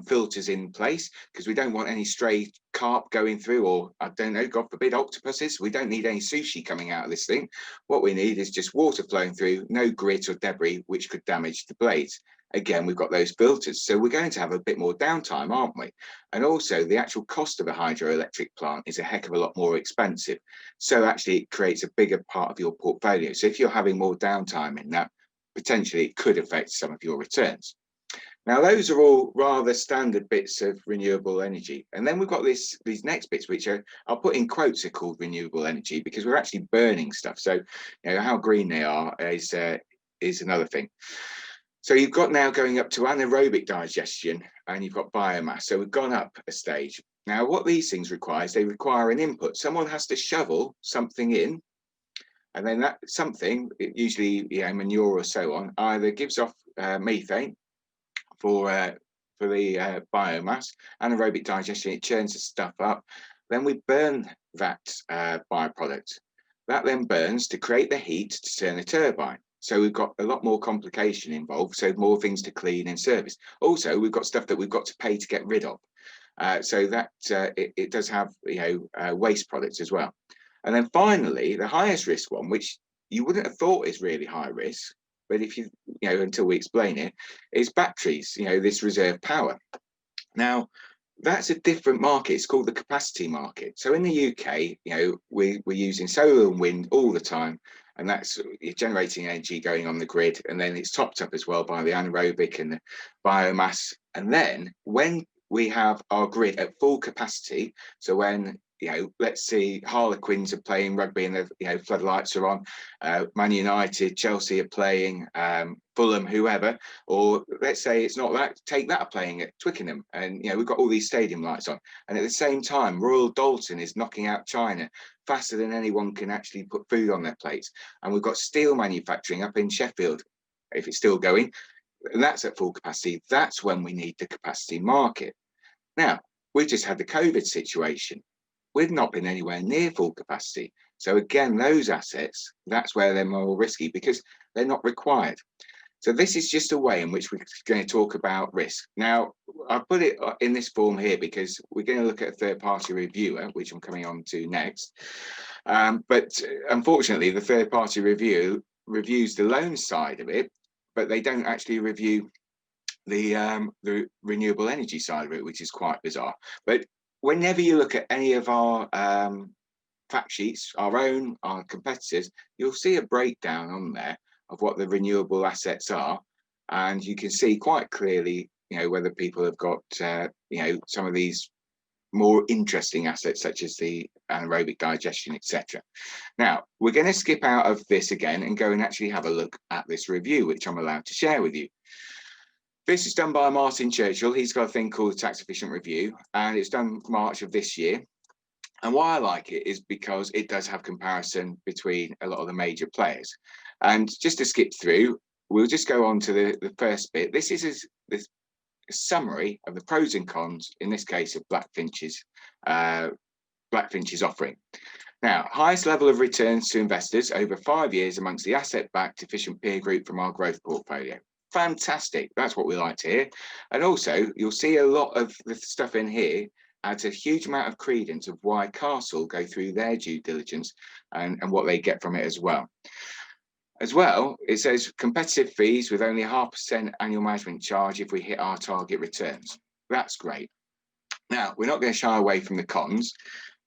filters in place because we don't want any stray carp going through, or I don't know, God forbid, octopuses. We don't need any sushi coming out of this thing. What we need is just water flowing through, no grit or debris, which could damage the blades. Again, we've got those filters. So we're going to have a bit more downtime, aren't we? And also the actual cost of a hydroelectric plant is a heck of a lot more expensive. So actually it creates a bigger part of your portfolio. So if you're having more downtime in that, potentially it could affect some of your returns. Now, those are all rather standard bits of renewable energy. And then we've got these next bits, which I'll put in quotes, are called renewable energy because we're actually burning stuff. So, how green they are is another thing. So you've got now going up to anaerobic digestion and you've got biomass. So we've gone up a stage. Now, what these things require is they require an input. Someone has to shovel something in, and then that something, usually manure or so on, either gives off methane for the biomass, anaerobic digestion, it churns the stuff up. Then we burn that byproduct. That then burns to create the heat to turn the turbine. So we've got a lot more complication involved, so more things to clean and service. Also, we've got stuff that we've got to pay to get rid of. So that it does have waste products as well. And then finally, the highest risk one, which you wouldn't have thought is really high risk, but if you until we explain it, is batteries, this reserve power. Now, that's a different market. It's called the capacity market. So in the UK, we're using solar and wind all the time, and that's generating energy going on the grid, and then it's topped up as well by the anaerobic and the biomass. And then when we have our grid at full capacity, so when let's see, Harlequins are playing rugby and the floodlights are on, Man United, Chelsea are playing, Fulham, whoever, or let's say it's not that, take that playing at Twickenham, and we've got all these stadium lights on, and at the same time Royal Dalton is knocking out China faster than anyone can actually put food on their plates, and we've got steel manufacturing up in Sheffield, if it's still going, and that's at full capacity. That's when we need the capacity market. Now, we've just had the COVID situation. We've not been anywhere near full capacity. So again, those assets, that's where they're more risky because they're not required. So this is just a way in which we're going to talk about risk. Now, I put it in this form here because we're going to look at a third-party reviewer, which I'm coming on to next. But unfortunately, the third-party review reviews the loan side of it, but they don't actually review the renewable energy side of it, which is quite bizarre. But whenever you look at any of our fact sheets, our own, our competitors, you'll see a breakdown on there of what the renewable assets are, and you can see quite clearly, whether people have got, some of these more interesting assets such as the anaerobic digestion, etc. Now, we're going to skip out of this again and go and actually have a look at this review, which I'm allowed to share with you. This is done by Martin Churchill. He's got a thing called the Tax Efficient Review, and it's done March of this year. And why I like it is because it does have comparison between a lot of the major players. And just to skip through, we'll just go on to the first bit. This is a summary of the pros and cons, in this case, of Blackfinch's offering. Now, highest level of returns to investors over 5 years amongst the asset-backed efficient peer group from our growth portfolio. Fantastic. That's what we like to hear. And also, you'll see a lot of the stuff in here adds a huge amount of credence of why Castle go through their due diligence and what they get from it as well. As well, it says competitive fees with only 0.5% annual management charge if we hit our target returns. That's great. Now, we're not going to shy away from the cons.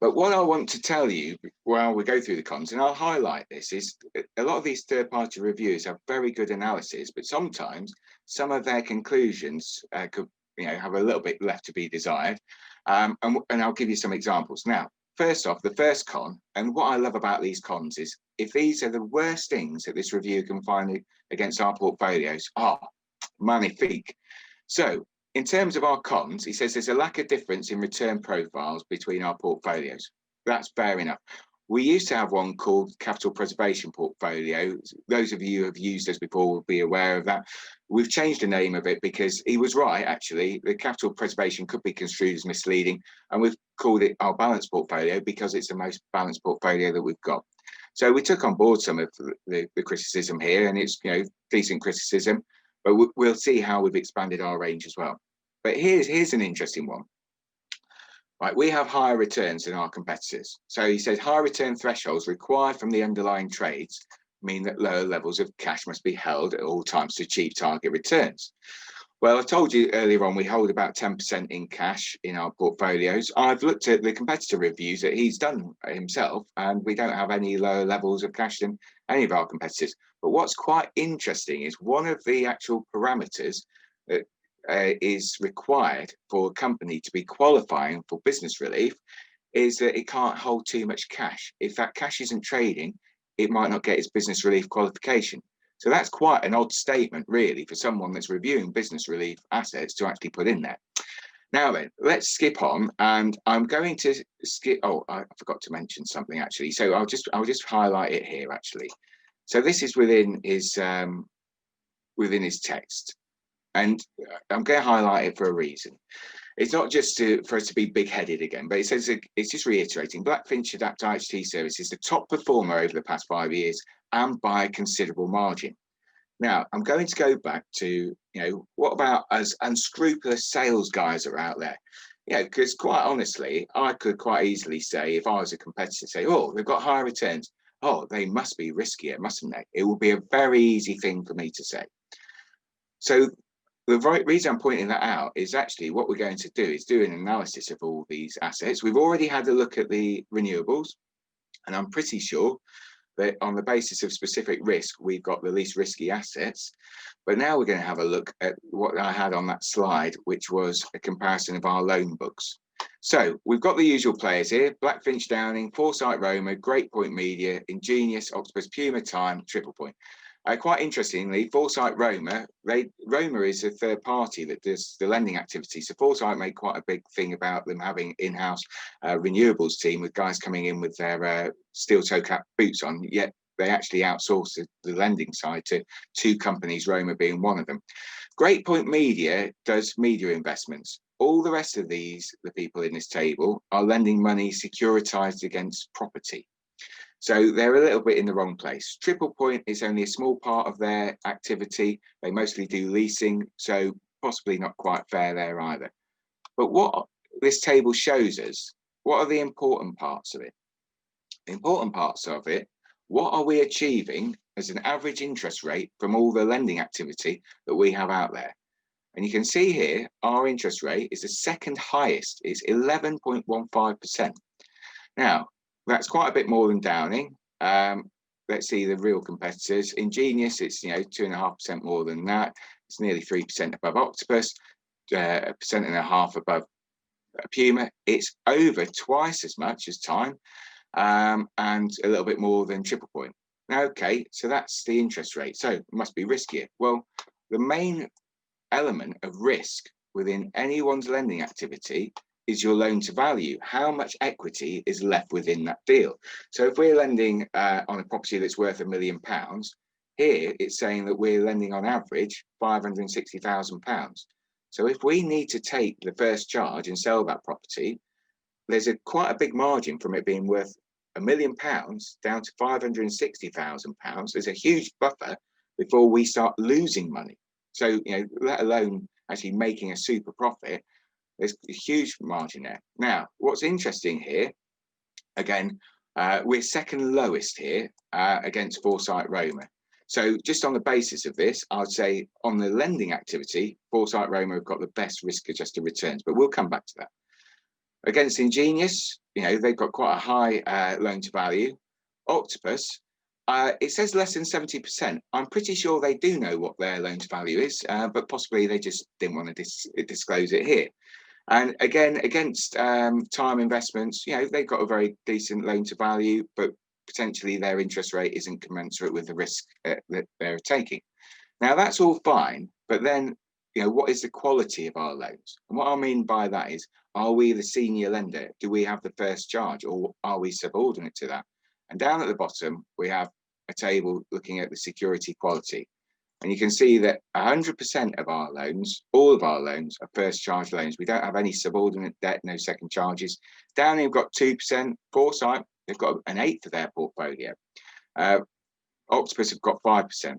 But what I want to tell you while we go through the cons, and I'll highlight this, is a lot of these third-party reviewers have very good analysis, but sometimes some of their conclusions could, have a little bit left to be desired. And I'll give you some examples. Now, first off, the first con, and what I love about these cons is if these are the worst things that this review can find against our portfolios, magnifique. So in terms of our cons, he says there's a lack of difference in return profiles between our portfolios. That's fair enough. We used to have one called capital preservation portfolio. Those of you who have used this before will be aware of that. We've changed the name of it because he was right, actually. The capital preservation could be construed as misleading, and we've called it our balanced portfolio because it's the most balanced portfolio that we've got. So we took on board some of the criticism here, and it's decent criticism, but we'll see how we've expanded our range as well. But here's an interesting one. Right, we have higher returns than our competitors. So he says higher return thresholds required from the underlying trades mean that lower levels of cash must be held at all times to achieve target returns. Well, I told you earlier on, we hold about 10% in cash in our portfolios. I've looked at the competitor reviews that he's done himself, and we don't have any lower levels of cash than any of our competitors. But what's quite interesting is one of the actual parameters that is required for a company to be qualifying for business relief is that it can't hold too much cash. If that cash isn't trading, it might not get its business relief qualification. So that's quite an odd statement, really, for someone that's reviewing business relief assets to actually put in there. Now then, let's skip on, and I'm going to skip. Oh, I forgot to mention something actually. So I'll just highlight it here actually. So this is within his text, and I'm going to highlight it for a reason. It's not just for us to be big-headed again, but it says it's just reiterating Blackfinch Adapt IHT Service is the top performer over the past 5 years and by a considerable margin. Now, I'm going to go back to, what about us unscrupulous sales guys that are out there? Because quite honestly, I could quite easily say, if I was a competitor, say, oh, they've got higher returns. Oh, they must be riskier, mustn't they? It would be a very easy thing for me to say. So the right reason I'm pointing that out is actually what we're going to do is do an analysis of all these assets. We've already had a look at the renewables, and I'm pretty sure that on the basis of specific risk, we've got the least risky assets. But now we're going to have a look at what I had on that slide, which was a comparison of our loan books. So we've got the usual players here: Blackfinch, Downing, Foresight, Roma, Great Point Media, Ingenious, Octopus, Puma, Time, Triple Point. Quite interestingly, Foresight Roma is a third party that does the lending activity. So Foresight made quite a big thing about them having in-house renewables team with guys coming in with their steel toe cap boots on, yet they actually outsource the lending side to two companies, Roma being one of them. Great Point Media does media investments. All the rest of the people in this table are lending money securitized against property. So they're a little bit in the wrong place. Triple Point is only a small part of their activity. They mostly do leasing, so possibly not quite fair there either. But what this table shows us, what are the important parts of it? The important parts of it, what are we achieving as an average interest rate from all the lending activity that we have out there? And you can see here, our interest rate is the second highest. It's 11.15%. Now, that's quite a bit more than Downing. Let's see the real competitors. Ingenious, it's 2.5% more than that. It's nearly 3% above Octopus, 1.5% above Puma. It's over twice as much as Time, and a little bit more than Triple Point. Now, okay, so that's the interest rate. So it must be riskier. Well, the main element of risk within anyone's lending activity is your loan to value. How much equity is left within that deal? So if we're lending on a property that's worth £1 million, here it's saying that we're lending on average £560,000. So if we need to take the first charge and sell that property, there's quite a big margin from it being worth £1 million down to £560,000. There's a huge buffer before we start losing money. So, let alone actually making a super profit, there's a huge margin there. Now, what's interesting here, again, we're second lowest here against Foresight Roma. So just on the basis of this, I'd say on the lending activity, Foresight Roma have got the best risk-adjusted returns, but we'll come back to that. Against Ingenious, they've got quite a high loan to value. Octopus, it says less than 70%. I'm pretty sure they do know what their loan to value is, but possibly they just didn't want to disclose it here. And again, against Time Investments, they've got a very decent loan to value, but potentially their interest rate isn't commensurate with the risk that they're taking. Now, that's all fine, but then, what is the quality of our loans? And what I mean by that is, are we the senior lender? Do we have the first charge, or are we subordinate to that? And down at the bottom, we have a table looking at the security quality. And you can see that 100% of our loans, all of our loans, are first charge loans. We don't have any subordinate debt, no second charges. Down here, we've got 2%. Foresight, they've got an eighth of their portfolio. Octopus have got 5%.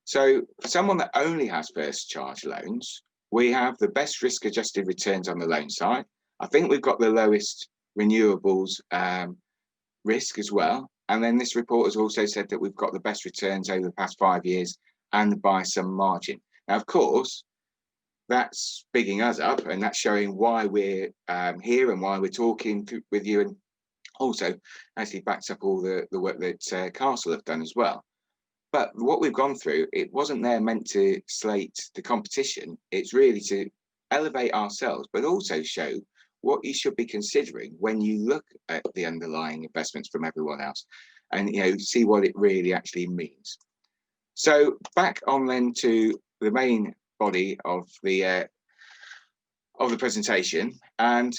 So for someone that only has first charge loans, we have the best risk-adjusted returns on the loan side. I think we've got the lowest renewables risk as well. And then this report has also said that we've got the best returns over the past 5 years and by some margin. Now, of course, that's bigging us up, and that's showing why we're here and why we're talking with you, and also actually backs up all the work that Castle have done as well. But what we've gone through, it wasn't there meant to slate the competition. It's really to elevate ourselves, but also show what you should be considering when you look at the underlying investments from everyone else, and see what it really actually means. So back on then to the main body of the presentation, and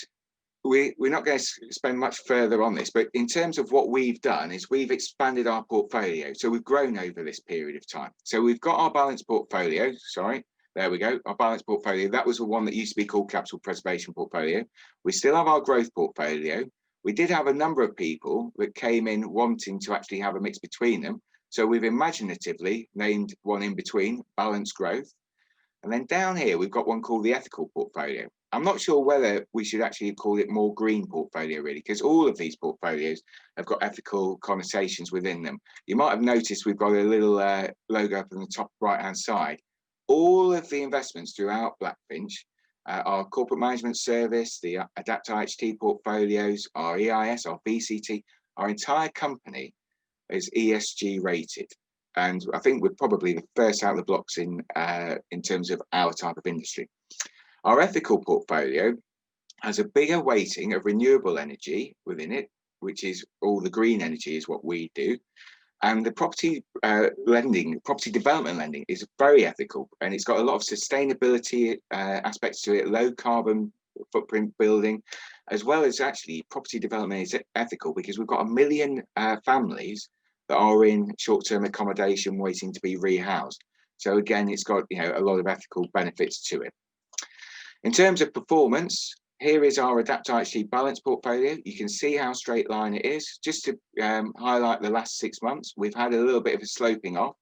we're not going to spend much further on this, but in terms of what we've done is we've expanded our portfolio. So we've grown over this period of time. So we've got our balanced portfolio. Sorry, there we go. Our balanced portfolio. That was the one that used to be called capital preservation portfolio. We still have our growth portfolio. We did have a number of people that came in wanting to actually have a mix between them. So we've imaginatively named one in between, balanced growth. And then down here, we've got one called the ethical portfolio. I'm not sure whether we should actually call it more green portfolio, really, because all of these portfolios have got ethical connotations within them. You might have noticed we've got a little logo up on the top right-hand side. All of the investments throughout Blackfinch, our corporate management service, the Adapt IHT portfolios, our EIS, our VCT, our entire company is ESG rated. And I think we're probably the first out of the blocks in terms of our type of industry. Our ethical portfolio has a bigger weighting of renewable energy within it, which is all the green energy is what we do. And the property lending, property development lending is very ethical, and it's got a lot of sustainability aspects to it, low carbon footprint building, as well as actually property development is ethical because we've got 1 million families that are in short-term accommodation waiting to be rehoused. So again, it's got a lot of ethical benefits to it. In terms of performance, here is our Adapt IHT balance portfolio. You can see how straight line it is. Just to highlight the last 6 months, we've had a little bit of a sloping off.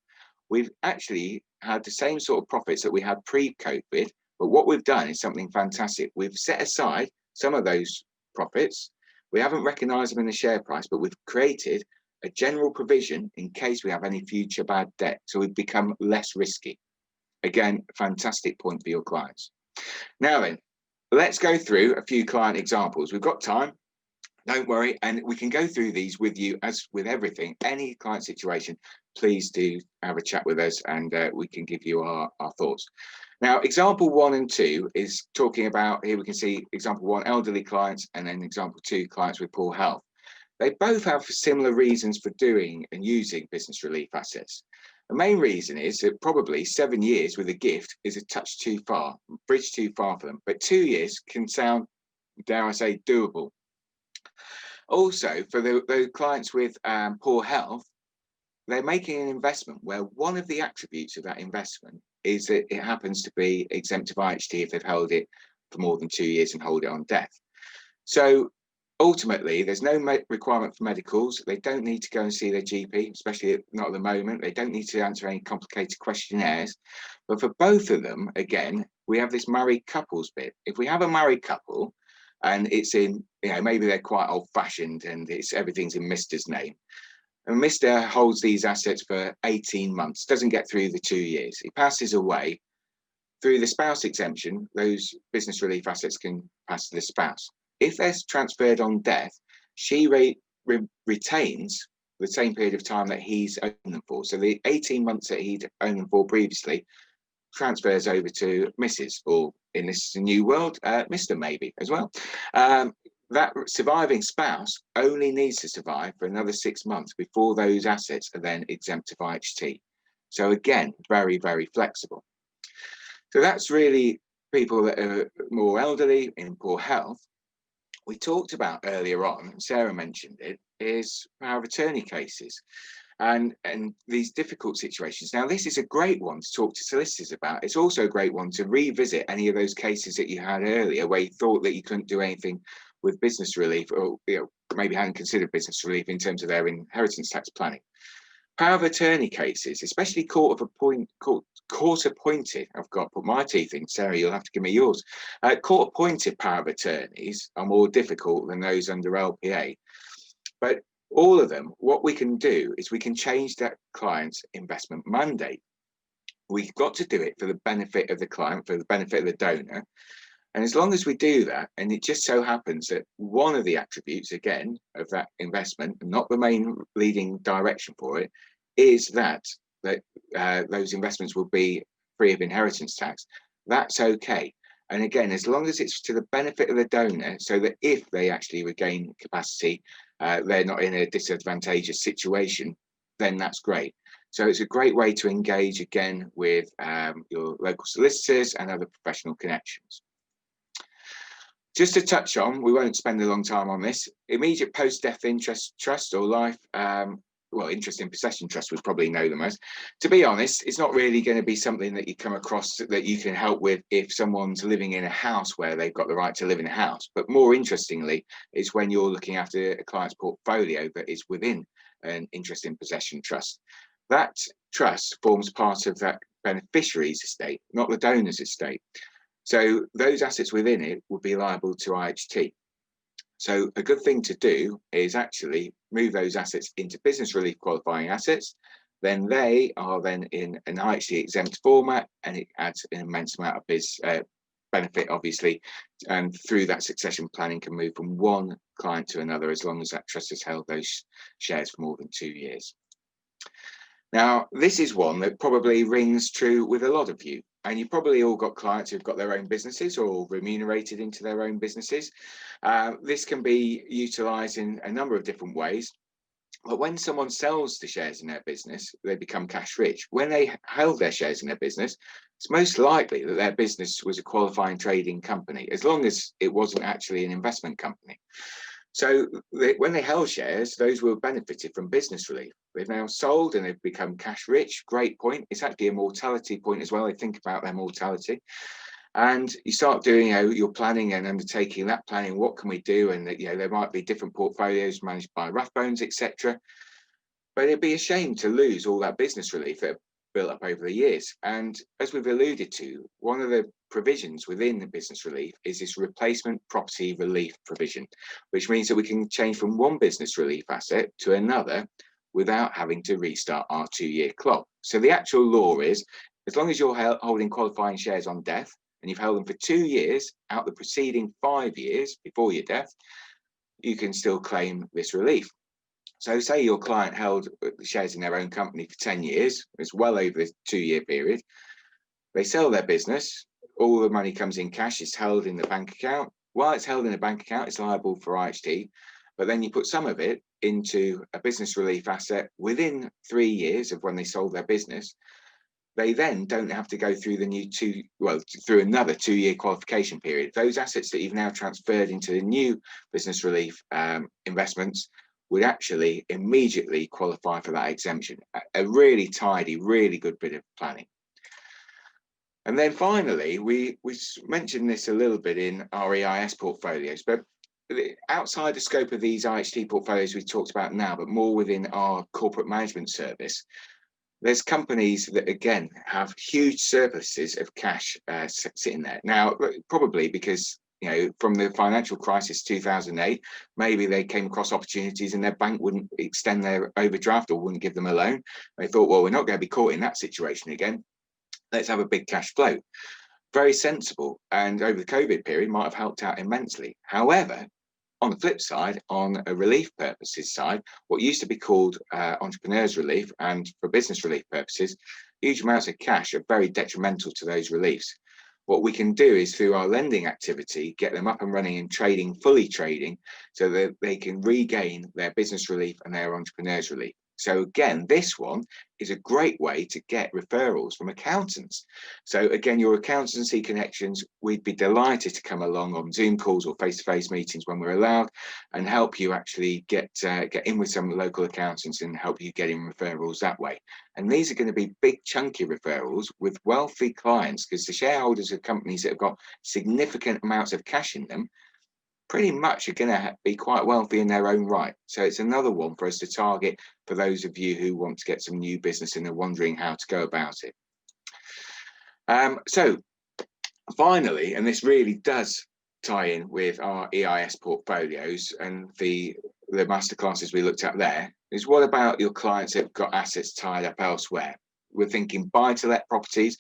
We've actually had the same sort of profits that we had pre-COVID, but what we've done is something fantastic. We've set aside some of those profits. We haven't recognised them in the share price, but we've created a general provision in case we have any future bad debt. So we've become less risky. Again, fantastic point for your clients. Now then, let's go through a few client examples. We've got time, don't worry, and we can go through these with you as with everything. Any client situation, please do have a chat with us and we can give you our thoughts. Now, example 1 and 2 is talking about, here we can see example 1, elderly clients, and then example 2, clients with poor health. They both have similar reasons for doing and using business relief assets. The main reason is that probably 7 years with a gift is a touch too far, bridge too far for them, but 2 years can sound, dare I say, doable. Also, for the clients with poor health, they're making an investment where one of the attributes of that investment is that it happens to be exempt of IHT if they've held it for more than 2 years and hold it on death. So ultimately, there's no requirement for medicals. They don't need to go and see their GP, especially not at the moment. They don't need to answer any complicated questionnaires. But for both of them, again, we have this married couples bit. If we have a married couple and it's in, maybe they're quite old fashioned and everything's in Mr's name. And Mr holds these assets for 18 months, doesn't get through the 2 years. He passes away. Through the spouse exemption, those business relief assets can pass to the spouse. If they're transferred on death, she retains the same period of time that he's owned them for. So the 18 months that he'd owned them for previously transfers over to Mrs. or in this new world, Mr. maybe as well. That surviving spouse only needs to survive for another 6 months before those assets are then exempt of IHT. So again, very, very flexible. So that's really people that are more elderly, in poor health. We talked about earlier on, Sarah mentioned it, is power of attorney cases and these difficult situations. Now, this is a great one to talk to solicitors about. It's also a great one to revisit any of those cases that you had earlier where you thought that you couldn't do anything with business relief, or maybe hadn't considered business relief in terms of their inheritance tax planning. Power of attorney cases, especially court appointed, I've got to put my teeth in, Sarah, you'll have to give me yours. Court appointed power of attorneys are more difficult than those under LPA. But all of them, what we can do is we can change that client's investment mandate. We've got to do it for the benefit of the client, for the benefit of the donor. And as long as we do that, and it just so happens that one of the attributes, again, of that investment, not the main leading direction for it, is that those investments will be free of inheritance tax, that's okay. And again, as long as it's to the benefit of the donor, so that if they actually regain capacity, they're not in a disadvantageous situation, then that's great. So it's a great way to engage again with your local solicitors and other professional connections. Just to touch on, we won't spend a long time on this, immediate post-death interest trust or life, well, interest in possession trust would probably know the most. To be honest, it's not really going to be something that you come across that you can help with if someone's living in a house where they've got the right to live in a house. But more interestingly, is when you're looking after a client's portfolio that is within an interest in possession trust. That trust forms part of that beneficiary's estate, not the donor's estate. So those assets within it would be liable to IHT. So a good thing to do is actually move those assets into business relief qualifying assets. Then they are then in an IHT exempt format, and it adds an immense amount of benefit, obviously, and through that succession planning can move from one client to another as long as that trust has held those shares for more than 2 years. Now, this is one that probably rings true with a lot of you. And you've probably all got clients who've got their own businesses or remunerated into their own businesses. This can be utilised in a number of different ways. But when someone sells the shares in their business, they become cash rich. When they held their shares in their business, it's most likely that their business was a qualifying trading company, as long as it wasn't actually an investment company. So when they held shares, those were benefited from business relief. They've now sold and they've become cash rich. Great point. It's actually a mortality point as well. They think about their mortality. And you start doing your planning and undertaking that planning. What can we do? And there might be different portfolios managed by Rathbones, etc. But it'd be a shame to lose all that business relief that built up over the years. And as we've alluded to, one of the provisions within the business relief is this replacement property relief provision, which means that we can change from one business relief asset to another without having to restart our 2-year clock. So the actual law is, as long as you're holding qualifying shares on death and you've held them for 2 years out the preceding 5 years before your death, you can still claim this relief. So say your client held the shares in their own company for 10 years, it's well over the 2-year period. They sell their business, all the money comes in cash, it's held in the bank account. While it's held in a bank account, it's liable for IHT, but then you put some of it into a business relief asset within 3 years of when they sold their business. They then don't have to go through through another 2-year qualification period. Those assets that you've now transferred into the new business relief investments would actually immediately qualify for that exemption. A really tidy, really good bit of planning. And then finally, we mentioned this a little bit in our EIS portfolios, but outside the scope of these IHT portfolios we talked about now, but more within our corporate management service, there's companies that, again, have huge surpluses of cash sitting there. Now, probably because from the financial crisis 2008, maybe they came across opportunities and their bank wouldn't extend their overdraft or wouldn't give them a loan. They thought, well, we're not going to be caught in that situation again. Let's have a big cash flow. very sensible, and over the COVID period might have helped out immensely. However, on the flip side, on a relief purposes side, what used to be called entrepreneurs relief, and for business relief purposes, huge amounts of cash are very detrimental to those reliefs. What we can do is, through our lending activity, get them up and running and trading, fully trading, so that they can regain their business relief and their entrepreneurs relief. So again, this one is a great way to get referrals from accountants. So again, your accountancy connections, we'd be delighted to come along on Zoom calls or face-to-face meetings when we're allowed, and help you actually get in with some local accountants and help you get in referrals that way. And these are going to be big chunky referrals with wealthy clients, because the shareholders of companies that have got significant amounts of cash in them pretty much are going to be quite wealthy in their own right. So it's another one for us to target for those of you who want to get some new business and are wondering how to go about it. So finally, and this really does tie in with our EIS portfolios and the masterclasses we looked at there, is what about your clients that have got assets tied up elsewhere? We're thinking buy-to-let properties,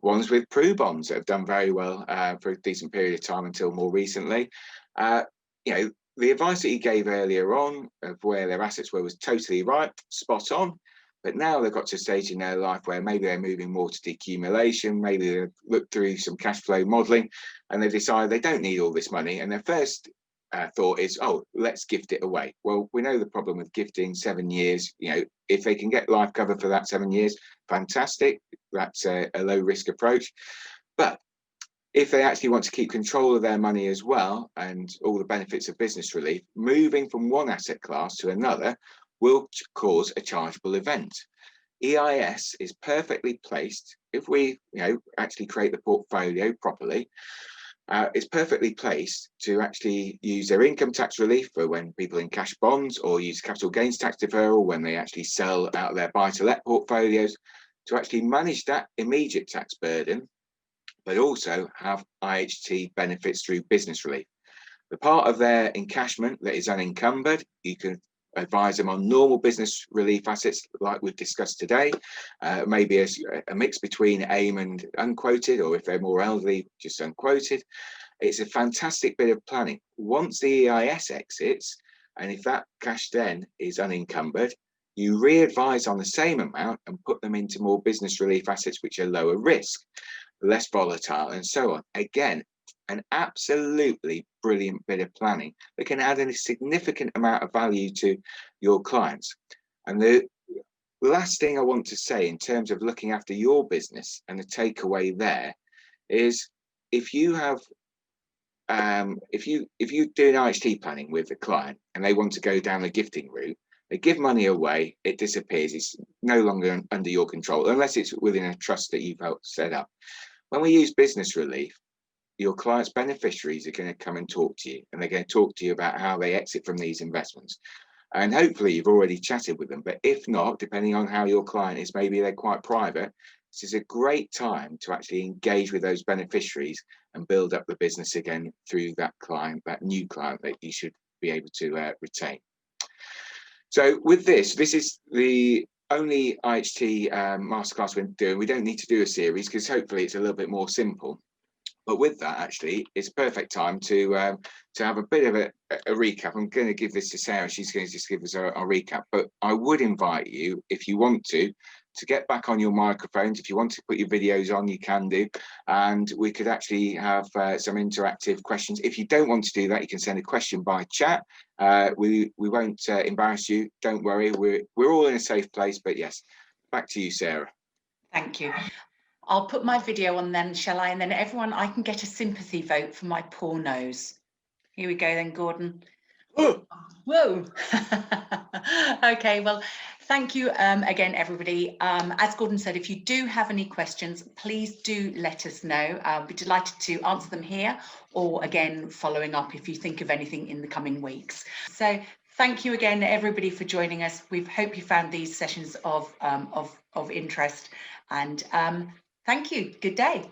ones with PRU bonds that have done very well for a decent period of time until more recently. The advice that you gave earlier on of where their assets were was totally right, spot on. But now they've got to a stage in their life where maybe they're moving more to decumulation, maybe they've looked through some cash flow modelling and they decide they don't need all this money. And their first thought is, oh, let's gift it away. Well, we know the problem with gifting 7 years. If they can get life cover for that 7 years, fantastic. That's a low risk approach. But if they actually want to keep control of their money as well, and all the benefits of business relief, moving from one asset class to another will cause a chargeable event. EIS is perfectly placed if we actually create the portfolio properly. It's perfectly placed to actually use their income tax relief for when people in cash bonds, or use capital gains tax deferral when they actually sell out of their buy-to-let portfolios, to actually manage that immediate tax burden, but also have IHT benefits through business relief. The part of their encashment that is unencumbered, you can advise them on normal business relief assets like we've discussed today, maybe a mix between AIM and unquoted, or if they're more elderly, just unquoted. It's a fantastic bit of planning. Once the EIS exits, and if that cash then is unencumbered, you re-advise on the same amount and put them into more business relief assets which are lower risk, less volatile, and so on. Again, an absolutely brilliant bit of planning that can add a significant amount of value to your clients. And the last thing I want to say in terms of looking after your business, and the takeaway there, is if you have if you do an IHT planning with a client and they want to go down the gifting route, they give money away, it disappears, it's no longer under your control unless it's within a trust that you've helped set up. When we use business relief, your clients' beneficiaries are going to come and talk to you, and they're going to talk to you about how they exit from these investments. And hopefully you've already chatted with them, but if not, depending on how your client is, maybe they're quite private, this is a great time to actually engage with those beneficiaries and build up the business again through that client, that new client that you should be able to retain. So with this is the only IHT masterclass we're doing. We don't need to do a series because hopefully it's a little bit more simple. But with that, actually, it's a perfect time to have a bit of a recap. I'm going to give this to Sarah. She's going to just give us a recap. But I would invite you, if you want to get back on your microphones. If you want to put your videos on, you can do. And we could actually have some interactive questions. If you don't want to do that, you can send a question by chat. We won't embarrass you. Don't worry. We're all in a safe place. But yes, back to you, Sarah. Thank you. I'll put my video on then, shall I? And then everyone, I can get a sympathy vote for my poor nose. Here we go then, Gordon. Whoa. Okay, well, thank you again, everybody. As Gordon said, if you do have any questions, please do let us know. I'll be delighted to answer them here, or again, following up if you think of anything in the coming weeks. So thank you again, everybody, for joining us. We hope you found these sessions of interest, and thank you. Good day.